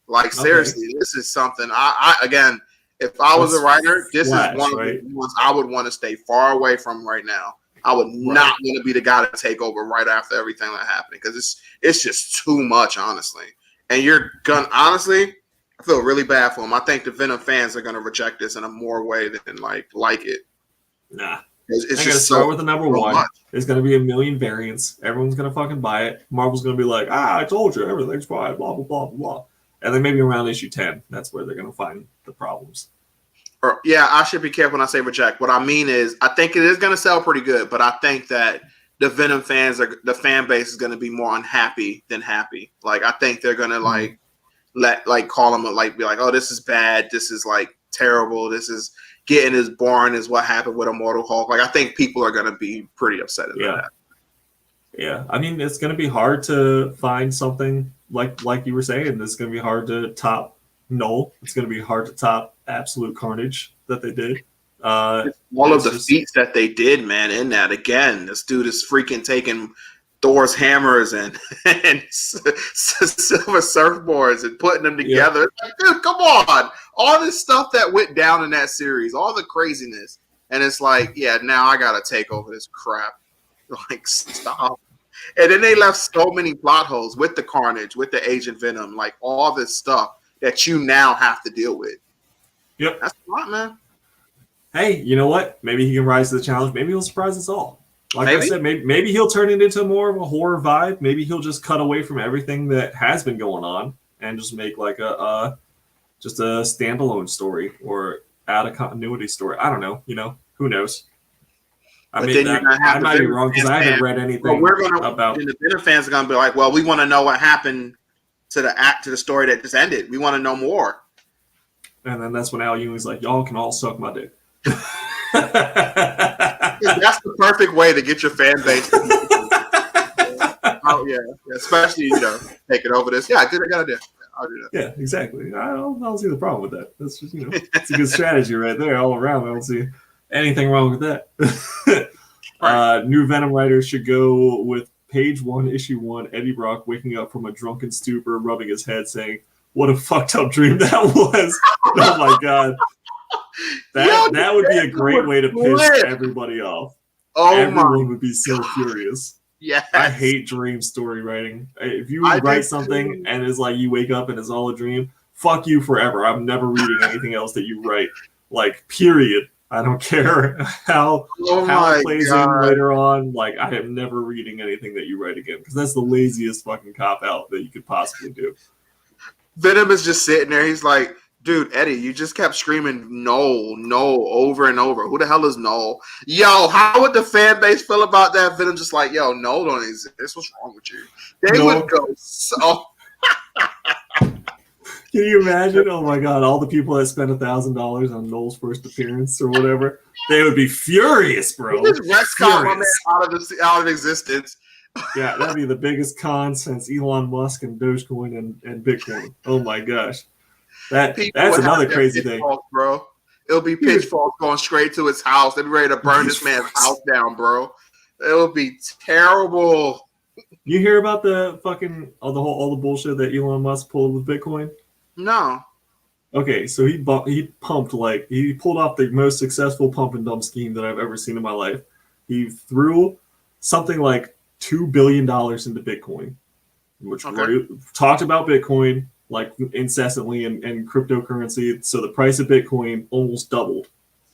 Like, seriously, this is something. I again, If I was a writer, this Flash, is one of the ones I would want to stay far away from right now. I would not want to be the guy to take over right after everything that happened because it's just too much, honestly. And you're gonna honestly, I feel really bad for him. I think the Venom fans are gonna reject this in a more way than like it. Nah. It's just start with the number one. Much. There's going to be a million variants. Everyone's going to fucking buy it. Marvel's going to be like, I told you, everything's fine, blah, blah, blah, blah. And then maybe around issue 10, that's where they're going to find the problems. Yeah, I should be careful when I say reject. What I mean is, I think it is going to sell pretty good, but I think that the Venom fans, the fan base is going to be more unhappy than happy. Like, I think they're going to call them, be like, oh, this is bad. This is like terrible. This is getting as boring as what happened with Immortal Hulk. Like, I think people are going to be pretty upset at that. Yeah, I mean, it's going to be hard to find something like you were saying. It's going to be hard to top Null. It's going to be hard to top Absolute Carnage that they did. All of the feats that they did, man, in that. Again, this dude is freaking taking Thor's hammers and silver surfboards and putting them together. Yeah. Like, dude, come on. All this stuff that went down in that series, all the craziness. And it's like, yeah, now I got to take over this crap. Like, stop. And then they left so many plot holes with the Carnage, with the Agent Venom, like all this stuff that you now have to deal with. Yep. That's a lot, man. Hey, you know what? Maybe he can rise to the challenge. Maybe he'll surprise us all. Like I said, maybe he'll turn it into more of a horror vibe. Maybe he'll just cut away from everything that has been going on and just make like just a standalone story or out of continuity story. I don't know. You know, who knows? I might be wrong because I haven't read anything about. And the Venom fans are gonna be like, "Well, we want to know what happened to the story that just ended. We want to know more." And then that's when Al Ewing's like, "Y'all can all suck my dick." That's the perfect way to get your fan base. Oh yeah, especially taking over this. Yeah, I got idea. I'll do that. Yeah, exactly. I don't see the problem with that. That's just it's a good strategy right there all around. I don't see anything wrong with that. New Venom writers should go with page 1, issue 1. Eddie Brock waking up from a drunken stupor, rubbing his head, saying, "What a fucked up dream that was!" Oh my god. That would be a great way to piss everybody off. Everyone would be so furious. Yeah, I hate dream story writing. If you write something and it's like you wake up and it's all a dream, fuck you forever. I'm never reading anything else that you write. Like, period. I don't care how it plays in later on. Like, I am never reading anything that you write again because that's the laziest fucking cop out that you could possibly do. Venom is just sitting there. He's like, dude, Eddie, you just kept screaming no over and over. Who the hell is Null? Yo, how would the fan base feel about that? Venom just like, yo, Null don't exist. What's wrong with you? They would go so. Can you imagine? Oh my god, all the people that spent $1,000 on Null's first appearance or whatever, they would be furious, bro. Just retcon my man out of existence. Yeah, that'd be the biggest con since Elon Musk and Dogecoin and Bitcoin. Oh my gosh. That's another crazy thing, bro. It'll be pitchforks going straight to his house. They'll be ready to burn this man's house down, bro. It'll be terrible. You hear about the fucking all the bullshit that Elon Musk pulled with Bitcoin? No. Okay, so he pulled off the most successful pump and dump scheme that I've ever seen in my life. He threw something like $2 billion into Bitcoin, which talked about Bitcoin like incessantly and cryptocurrency. So the price of Bitcoin almost doubled,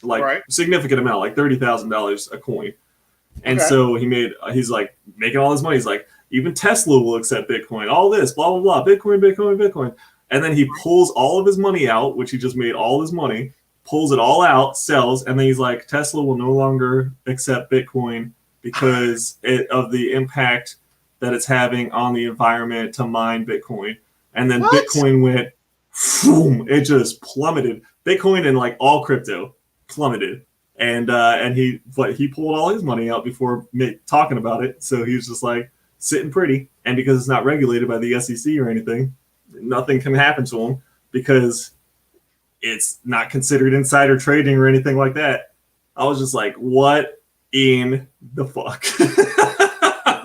like significant amount, like $30,000 a coin. And so he's like making all this money. He's like, even Tesla will accept Bitcoin, all this, blah, blah, blah, Bitcoin. And then he pulls all of his money out, which he just made all his money, pulls it all out, sells. And then he's like, Tesla will no longer accept Bitcoin because of the impact that it's having on the environment to mine Bitcoin. And then Bitcoin went, boom, it just plummeted. Bitcoin and like all crypto plummeted. And he pulled all his money out before talking about it. So he was just like sitting pretty. And because it's not regulated by the SEC or anything, nothing can happen to him because it's not considered insider trading or anything like that. I was just like, what in the fuck?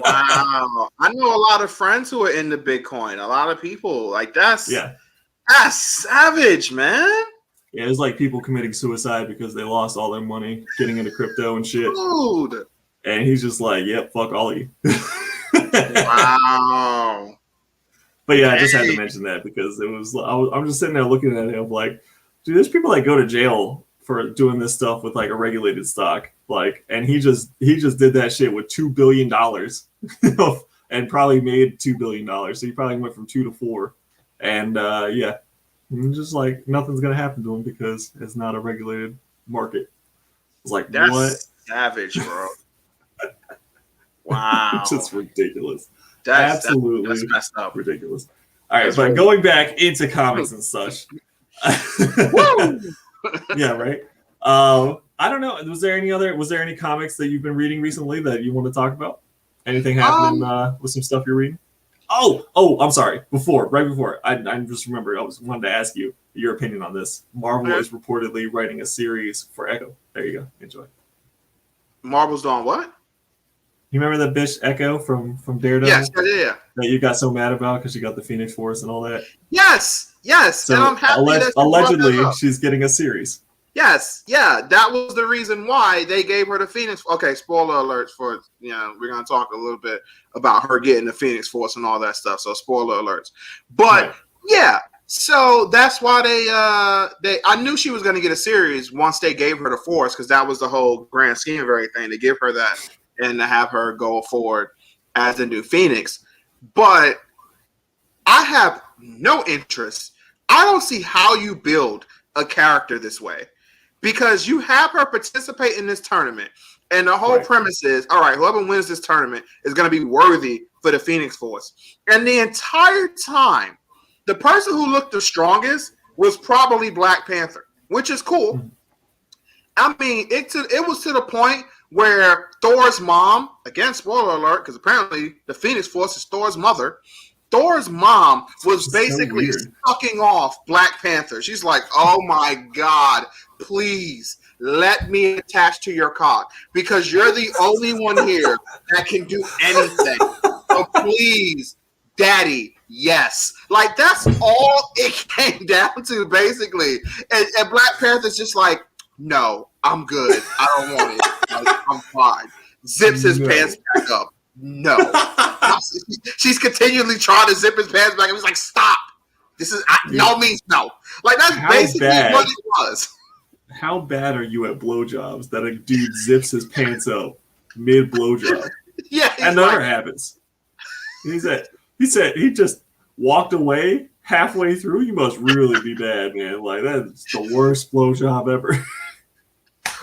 Wow. I know a lot of friends who are into Bitcoin. A lot of people like that's savage, man. Yeah, it's like people committing suicide because they lost all their money getting into crypto and shit. Dude. And he's just like, "Yep, fuck all of you." Wow. But yeah, I just had to mention that because it was. I'm just sitting there looking at him like, dude, there's people that go to jail for doing this stuff with like a regulated stock, like, and he just did that shit with $2 billion, and probably made $2 billion. So he probably went from 2 to 4, and yeah, just like nothing's gonna happen to him because it's not a regulated market. It's like, That's what? savage, bro. Wow. Just ridiculous. That's Absolutely messed up. ridiculous. All right, but going back into comics and such. Yeah, right. I don't know. Was there any comics that you've been reading recently that you want to talk about? Anything happening with some stuff you're reading? Oh, I'm sorry. Right before, I just remembered. I wanted to ask you your opinion on this. Marvel is reportedly writing a series for Echo. There you go. Enjoy. Marvel's doing what? You remember that bitch Echo from Daredevil? Yes, yeah. That you got so mad about because she got the Phoenix Force and all that? Yes. So and I'm happy that allegedly she's getting a series. Yes, yeah, that was the reason why they gave her the Phoenix. Okay, spoiler alerts for, we're going to talk a little bit about her getting the Phoenix Force and all that stuff. So spoiler alerts. But yeah, so that's why I knew she was going to get a series once they gave her the Force, because that was the whole grand scheme of everything, to give her that and to have her go forward as the new Phoenix. But I have no interest. I don't see how you build a character this way, because you have her participate in this tournament, and the whole premise is, all right, whoever wins this tournament is going to be worthy for the Phoenix Force. And the entire time, the person who looked the strongest was probably Black Panther, which is cool. I mean, it was to the point where Thor's mom, again, spoiler alert, because apparently the Phoenix Force is Thor's mother. Thor's mom was basically sucking off Black Panther. She's like, oh my God, please let me attach to your cock, because you're the only one here that can do anything. So please, daddy, yes. Like, that's all it came down to, basically. And Black Panther's just like, no, I'm good. I don't want it. I'm fine. Zips his pants back up. No. She's continually trying to zip his pants back, and he's like, stop. This is no means no. Like, that's basically what it was. How bad are you at blowjobs that a dude zips his pants up mid blowjob? Yeah, that never happens. He said he just walked away halfway through. You must really be bad, man. Like, that's the worst blowjob ever.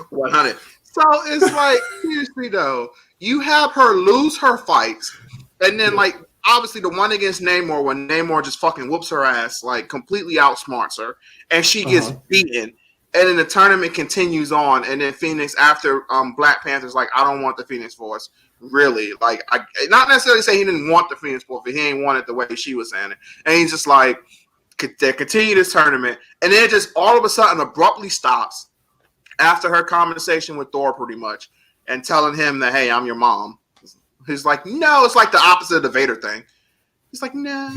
100. So it's like, seriously though, you have her lose her fights, and then like, obviously the one against Namor, when Namor just fucking whoops her ass, like completely outsmarts her, and she gets beaten. And then the tournament continues on, and then Phoenix, after Black Panther's like, I don't want the Phoenix Force. Really, like, I not necessarily say he didn't want the Phoenix Force, but he ain't want it the way she was saying it. And he's just like, they continue this tournament, and then it just all of a sudden abruptly stops after her conversation with Thor, pretty much, and telling him that, hey, I'm your mom. He's like, no, it's like the opposite of the Vader thing. He's like, no.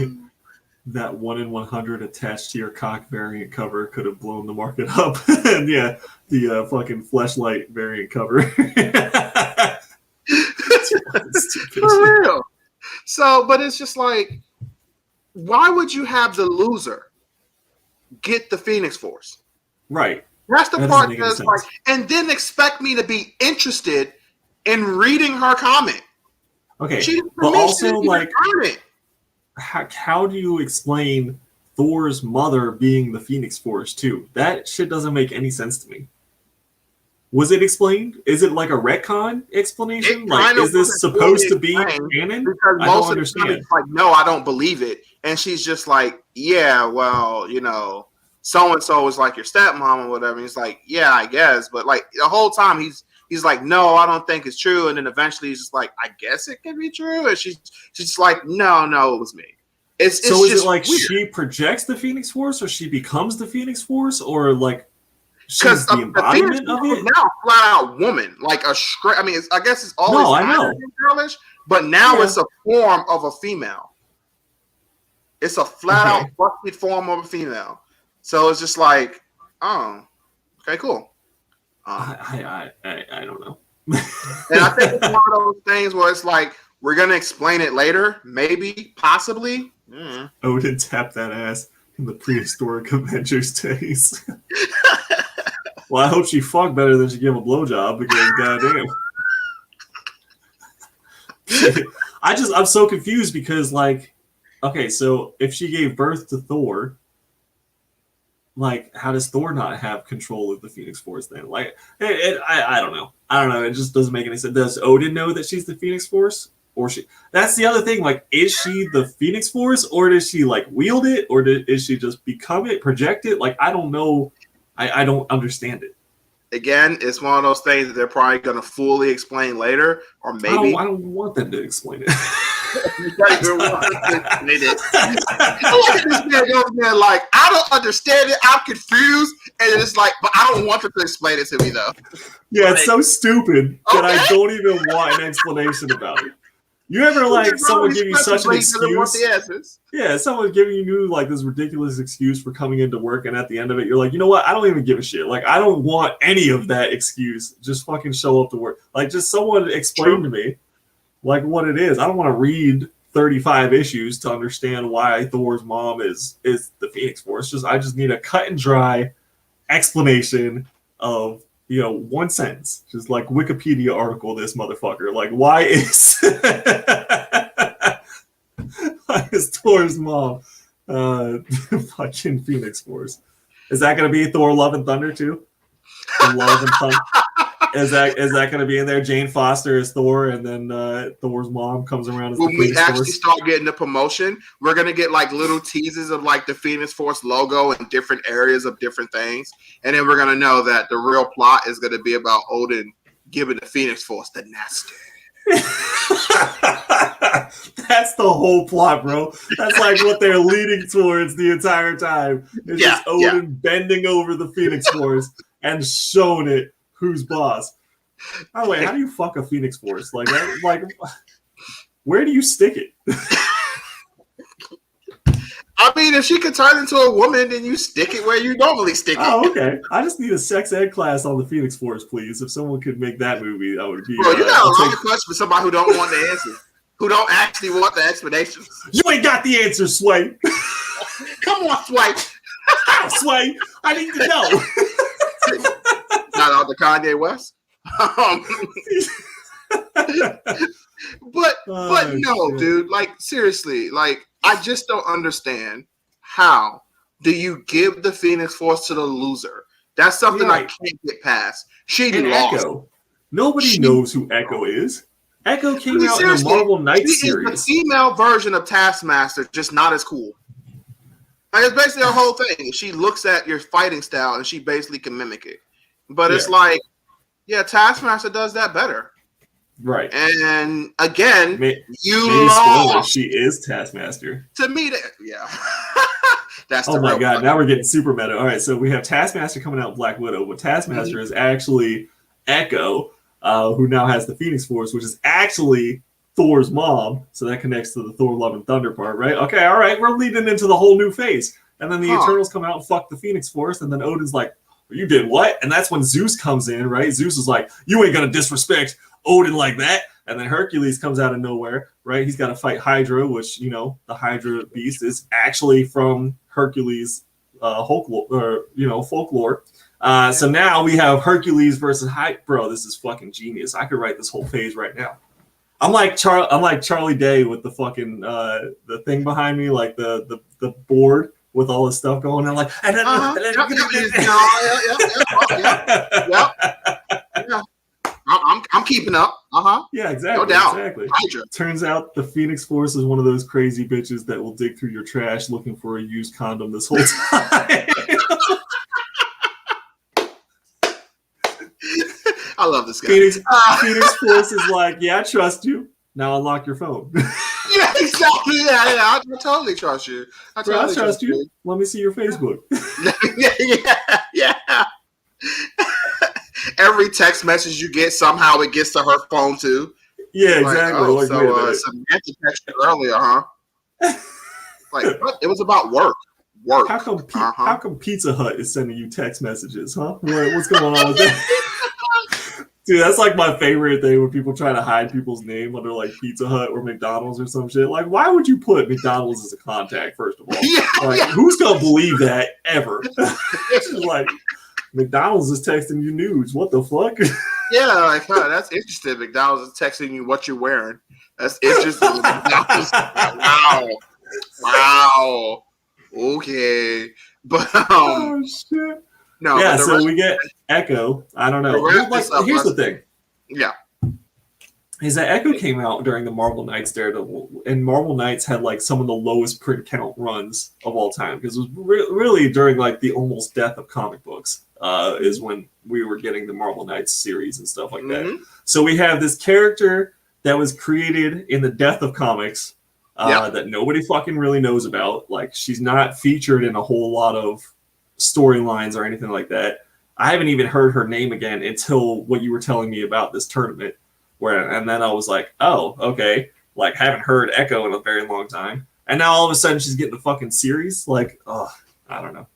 That 1 in 100 attached to your cock variant cover could have blown the market up. And yeah, the fucking fleshlight variant cover. For real. So, but it's just like, why would you have the loser get the Phoenix Force? Right. That's the part that's like, and then expect me to be interested in reading her comic. Okay, but also, like, how do you explain Thor's mother being the Phoenix Force too? That shit doesn't make any sense to me. Was it explained? Is it like a retcon explanation? Like, is this supposed to be canon? Because most of the time it's like, no, I don't believe it. And she's just like, yeah, well, so-and-so is like your stepmom or whatever. And he's like, yeah, I guess. But like the whole time he's like, no, I don't think it's true. And then eventually he's just like, I guess it can be true. And she's just like, no, it was me. It's so is it like weird. She projects the Phoenix Force, or she becomes the Phoenix Force, or like she's the embodiment of it? Now flat out woman, like a I mean, I guess it's always I know. girlish, but now it's a form of a female. It's a flat out busted form of a female. So it's just like, Oh, okay, cool. I don't know. And I think it's one of those things where it's like we're gonna explain it later, maybe, possibly. Odin tapped that ass in the prehistoric Avengers days. Well, I hope she fucked better than she gave a blowjob because goddamn. I'm so confused because like, okay, so if she gave birth to Thor, like, how does Thor not have control of the Phoenix Force then? Like, I don't know. I don't know. It just doesn't make any sense. Does Odin know that she's the Phoenix Force? Or she? That's the other thing. Like, is she the Phoenix Force, or does she like wield it, or is she just become it, project it? Like, I don't know. I don't understand it. Again, it's one of those things that they're probably going to fully explain later, or maybe. I don't want them to explain it. Like, I don't understand it. I'm confused, and it's like, but I don't want them to explain it to me though. Yeah, it's so stupid that I don't even want an explanation about it. You ever like someone give you such an excuse? Yeah, someone giving you like this ridiculous excuse for coming into work, and at the end of it, you're like, you know what? I don't even give a shit. Like, I don't want any of that excuse. Just fucking show up to work. Like, just someone explain to me like what it is. I don't want to read 35 issues to understand why Thor's mom is the Phoenix Force. I just need a cut and dry explanation of, you know, one sentence, just like Wikipedia article this motherfucker. Like, why is Thor's mom fucking Phoenix Force? Is that going to be Thor Love and Thunder too? Love and Thunder. Is that going to be in there? Jane Foster is Thor, and then Thor's mom comes around as the Phoenix Force. When we actually start getting the promotion, we're going to get like little teases of like the Phoenix Force logo in different areas of different things, and then we're going to know that the real plot is going to be about Odin giving the Phoenix Force the nasty. That's the whole plot, bro. That's like what they're leading towards the entire time. It's just Odin bending over the Phoenix Force and showing it who's boss. By the way, how do you fuck a Phoenix Force? Like, where do you stick it? I mean, if she could turn into a woman, then you stick it where you normally stick it. Oh, okay. I just need a sex ed class on the Phoenix Force, please. If someone could make that movie, that would be. Bro, you got a lot of questions for somebody who don't want the answer, who don't actually want the explanations. You ain't got the answer, Sway. Come on, Sway. Sway, I need to know. Not out to Kanye West. But no, shit. Dude, like seriously, like I just don't understand how do you give the Phoenix Force to the loser? That's something I can't get past. She lost. Echo. Nobody knows who Echo is. Echo came out in the Marvel Knights series. She is the female version of Taskmaster, just not as cool. Like, it's basically her whole thing. She looks at your fighting style and she basically can mimic it. But it's like, Taskmaster does that better. Right. And again, you lost. She is Taskmaster. To me, that's oh my god, now we're getting super meta. All right, so we have Taskmaster coming out in Black Widow, but Taskmaster is actually Echo, who now has the Phoenix Force, which is actually Thor's mom. So that connects to the Thor Love and Thunder part, right? Okay, all right, we're leading into the whole new phase. And then the Eternals come out and fuck the Phoenix Force, and then Odin's like, you did what? And that's when Zeus comes in, right? Zeus is like, you ain't gonna disrespect Odin like that. And then Hercules comes out of nowhere, right? He's got to fight Hydra, which, you know, the Hydra beast is actually from Hercules folklore. So now we have Hercules versus Hydra. Bro, this is fucking genius. I could write this whole phase right now. I'm like Charlie Day with the fucking the thing behind me, like the board with all this stuff going on, like. I'm keeping up. Yeah, exactly. No doubt. Exactly. Turns out the Phoenix Force is one of those crazy bitches that will dig through your trash looking for a used condom this whole time. I love this guy. Phoenix Force is like, yeah, I trust you. Now unlock your phone. Yeah, exactly. Yeah, I totally trust you. I trust you. Let me see your Facebook. Yeah. Every text message you get, somehow it gets to her phone too. Yeah, exactly. Samantha texted earlier, huh? Like, what? It was about work. work. How come Pizza Hut is sending you text messages, huh? What's going on with that? Dude, that's like my favorite thing when people try to hide people's name under like Pizza Hut or McDonald's or some shit. Like, why would you put McDonald's as a contact, first of all? Who's going to believe that ever? It's just like, McDonald's is texting you nudes. What the fuck? Yeah, like, huh, that's interesting. McDonald's is texting you what you're wearing. That's interesting. Wow. Okay. But, oh, shit. No, yeah, so we get Echo. I don't know. Here's the thing. Yeah. Is that Echo came out during the Marvel Knights Daredevil, and Marvel Knights had like some of the lowest print count runs of all time, because it was really during like the almost death of comic books is when we were getting the Marvel Knights series and stuff like that. So we have this character that was created in the death of comics that nobody fucking really knows about. Like, she's not featured in a whole lot of storylines or anything like that. I haven't even heard her name again until what you were telling me about this tournament, and then I was like, oh, okay, like, haven't heard Echo in a very long time, and now all of a sudden she's getting a fucking series. Like, oh, I don't know.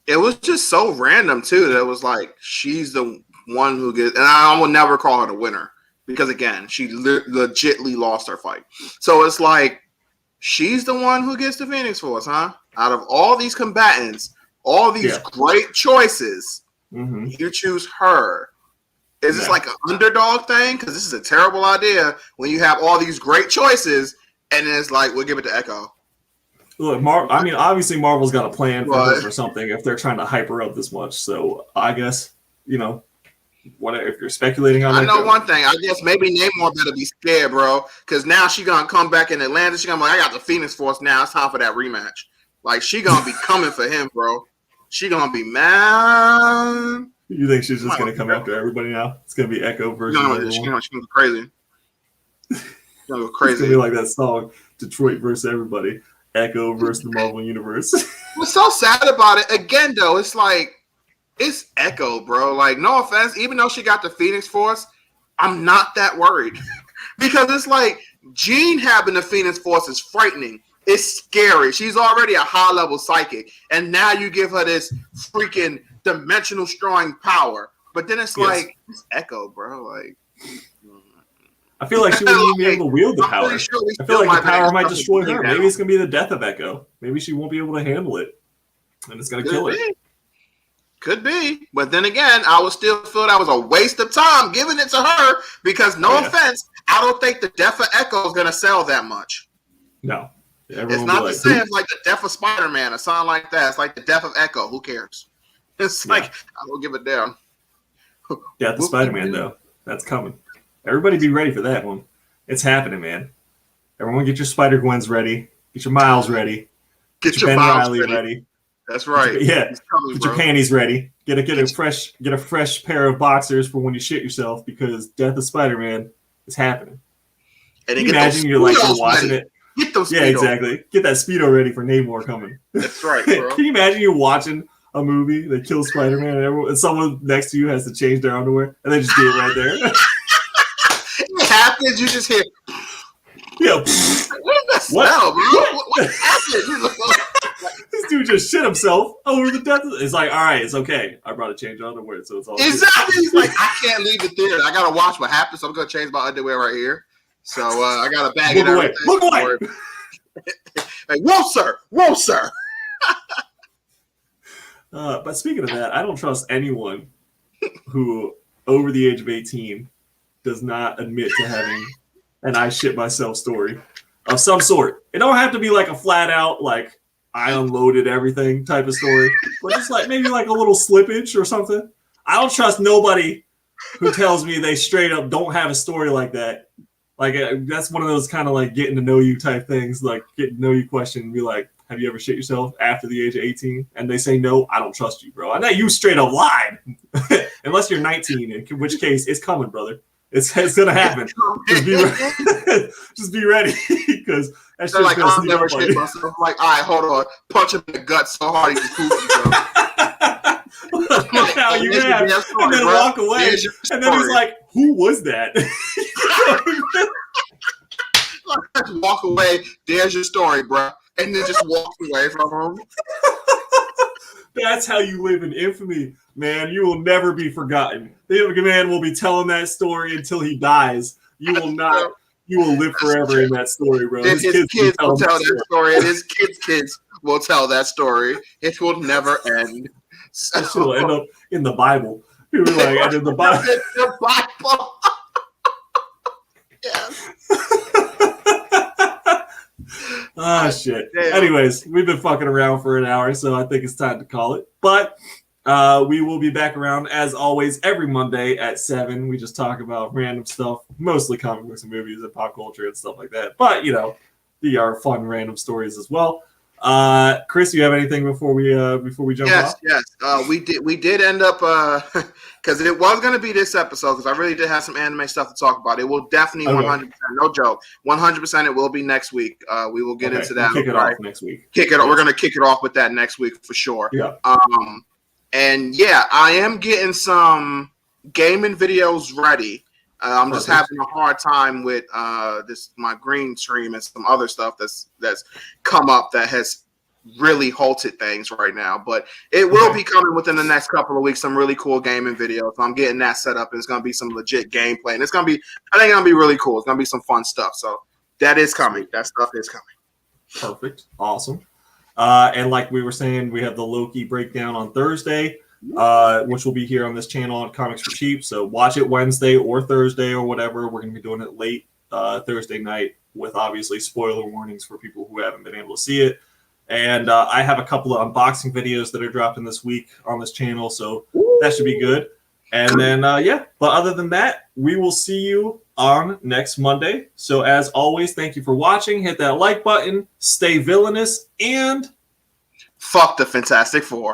It was just so random too. That it was like, she's the one who gets, and I will never call her the winner, because again, she legitly lost her fight. So it's like, she's the one who gets the Phoenix Force, huh? Out of all these combatants, all these great choices, you choose her. Is this like an underdog thing? Because this is a terrible idea when you have all these great choices, and then it's like, we'll give it to Echo. Look, I mean, obviously Marvel's got a plan for her or something if they're trying to hype her up this much. So I guess, you know, if you're speculating on that. I know one thing. I guess maybe Namor better be scared, bro, because now she gonna come back in Atlanta. She gonna be like, I got the Phoenix Force now. It's time for that rematch. Like, she gonna be coming for him, bro. She gonna be mad. You think she's just gonna come after everybody now? It's gonna be Echo versus everyone. She's gonna go crazy. She's gonna go crazy. It's gonna be like that song, Detroit versus everybody. Echo versus the Marvel Universe. What's so sad about it, again, though, it's like, it's Echo, bro. Like, no offense, even though she got the Phoenix Force, I'm not that worried. Because it's like, Jean having the Phoenix Force is frightening. It's scary. She's already a high-level psychic. And now you give her this freaking dimensional strong power. But then it's like, it's Echo, bro. Like, I feel like she wouldn't even be able to wield the power. Sure I feel like the power might destroy her. Maybe it's going to be the death of Echo. Maybe she won't be able to handle it. And it's going to kill her. Could be. But then again, I would still feel that was a waste of time giving it to her, because no offense, I don't think the death of Echo is going to sell that much. No. Everyone it's not the same as like the death of Spider-Man or something like that. It's like the death of Echo. Who cares? It's like, I don't give a damn. Death of Spider-Man, though. That's coming. Everybody be ready for that one. It's happening, man. Everyone get your Spider-Gwens ready. Get your Miles ready. Get your Ben Riley ready. That's right. Get your panties ready. Get a fresh pair of boxers for when you shit yourself, because Death of Spider-Man is happening. And can you imagine you're like watching it? Get those Speedo. Exactly. Get that Speedo ready for Namor coming. That's right, bro. Can you imagine you're watching a movie that kills Spider-Man and someone next to you has to change their underwear, and they just do it right there? It happens. You just hear. Yeah. What is that smell, bro? What happened? This dude just shit himself over the death. It's like, all right, it's okay. I brought a change of underwear, so it's all exactly. He's like, I can't leave the theater. I gotta watch what happens. So I'm gonna change my underwear right here. So I gotta bag it away. Look away. Hey, whoa, sir. But speaking of that, I don't trust anyone who over the age of 18 does not admit to having an I shit myself story of some sort. It don't have to be like a flat out, like, I unloaded everything type of story, but just like maybe like a little slippage or something. I don't trust nobody who tells me they straight up don't have a story like that. Like, that's one of those kind of like getting to know you type things, like getting to know you question and be like, have you ever shit yourself after the age of 18? And they say no, I don't trust you, bro. I know you straight up lied. Unless you're 19, in which case it's coming, brother. It's gonna happen. Just be ready, because that's just like, I'll never shit myself. I'm like, all right, hold on, punch him in the gut so hard he just poops himself. Like, now you have, and then walk away, and then he's like, "Who was that?" Walk away. There's your story, bro. and then just walked away from him. That's how you live in infamy, man. You will never be forgotten. The man will be telling that story until he dies. You will not. You will live forever in that story, bro. His kids will tell that story, and his kids will tell that story. It will never end. So, it will end up in the Bible. People like, and in the Bible. The Bible. Yes. Shit. Damn. Anyways, we've been fucking around for an hour, so I think it's time to call it. But we will be back around as always every Monday at 7. We just talk about random stuff, mostly comic books and movies and pop culture and stuff like that. But they are fun random stories as well. Chris, you have anything before we jump off? Yes. We did end up because it was going to be this episode because I really did have some anime stuff to talk about. It will definitely 100%, no joke, 100%. It will be next week. We will get into that. We'll kick it off next week. We're going to kick it off with that next week for sure. Yeah. And yeah, I am getting some gaming videos ready. I'm just having a hard time with my green stream and some other stuff that's come up that has really halted things right now. But it will be coming within the next couple of weeks. Some really cool gaming videos. So I'm getting that set up. And it's gonna be some legit gameplay, and I think it's gonna be really cool. It's gonna be some fun stuff. So that is coming. That stuff is coming. Perfect. Awesome. And like we were saying, we have the Loki breakdown on Thursday. Which will be here on this channel on Comics for Cheap. So watch it Wednesday or Thursday or whatever. We're going to be doing it late Thursday night with obviously spoiler warnings for people who haven't been able to see it. And I have a couple of unboxing videos that are dropping this week on this channel. So that should be good. And then, but other than that, we will see you on next Monday. So as always, thank you for watching. Hit that like button, stay villainous, and fuck the Fantastic Four.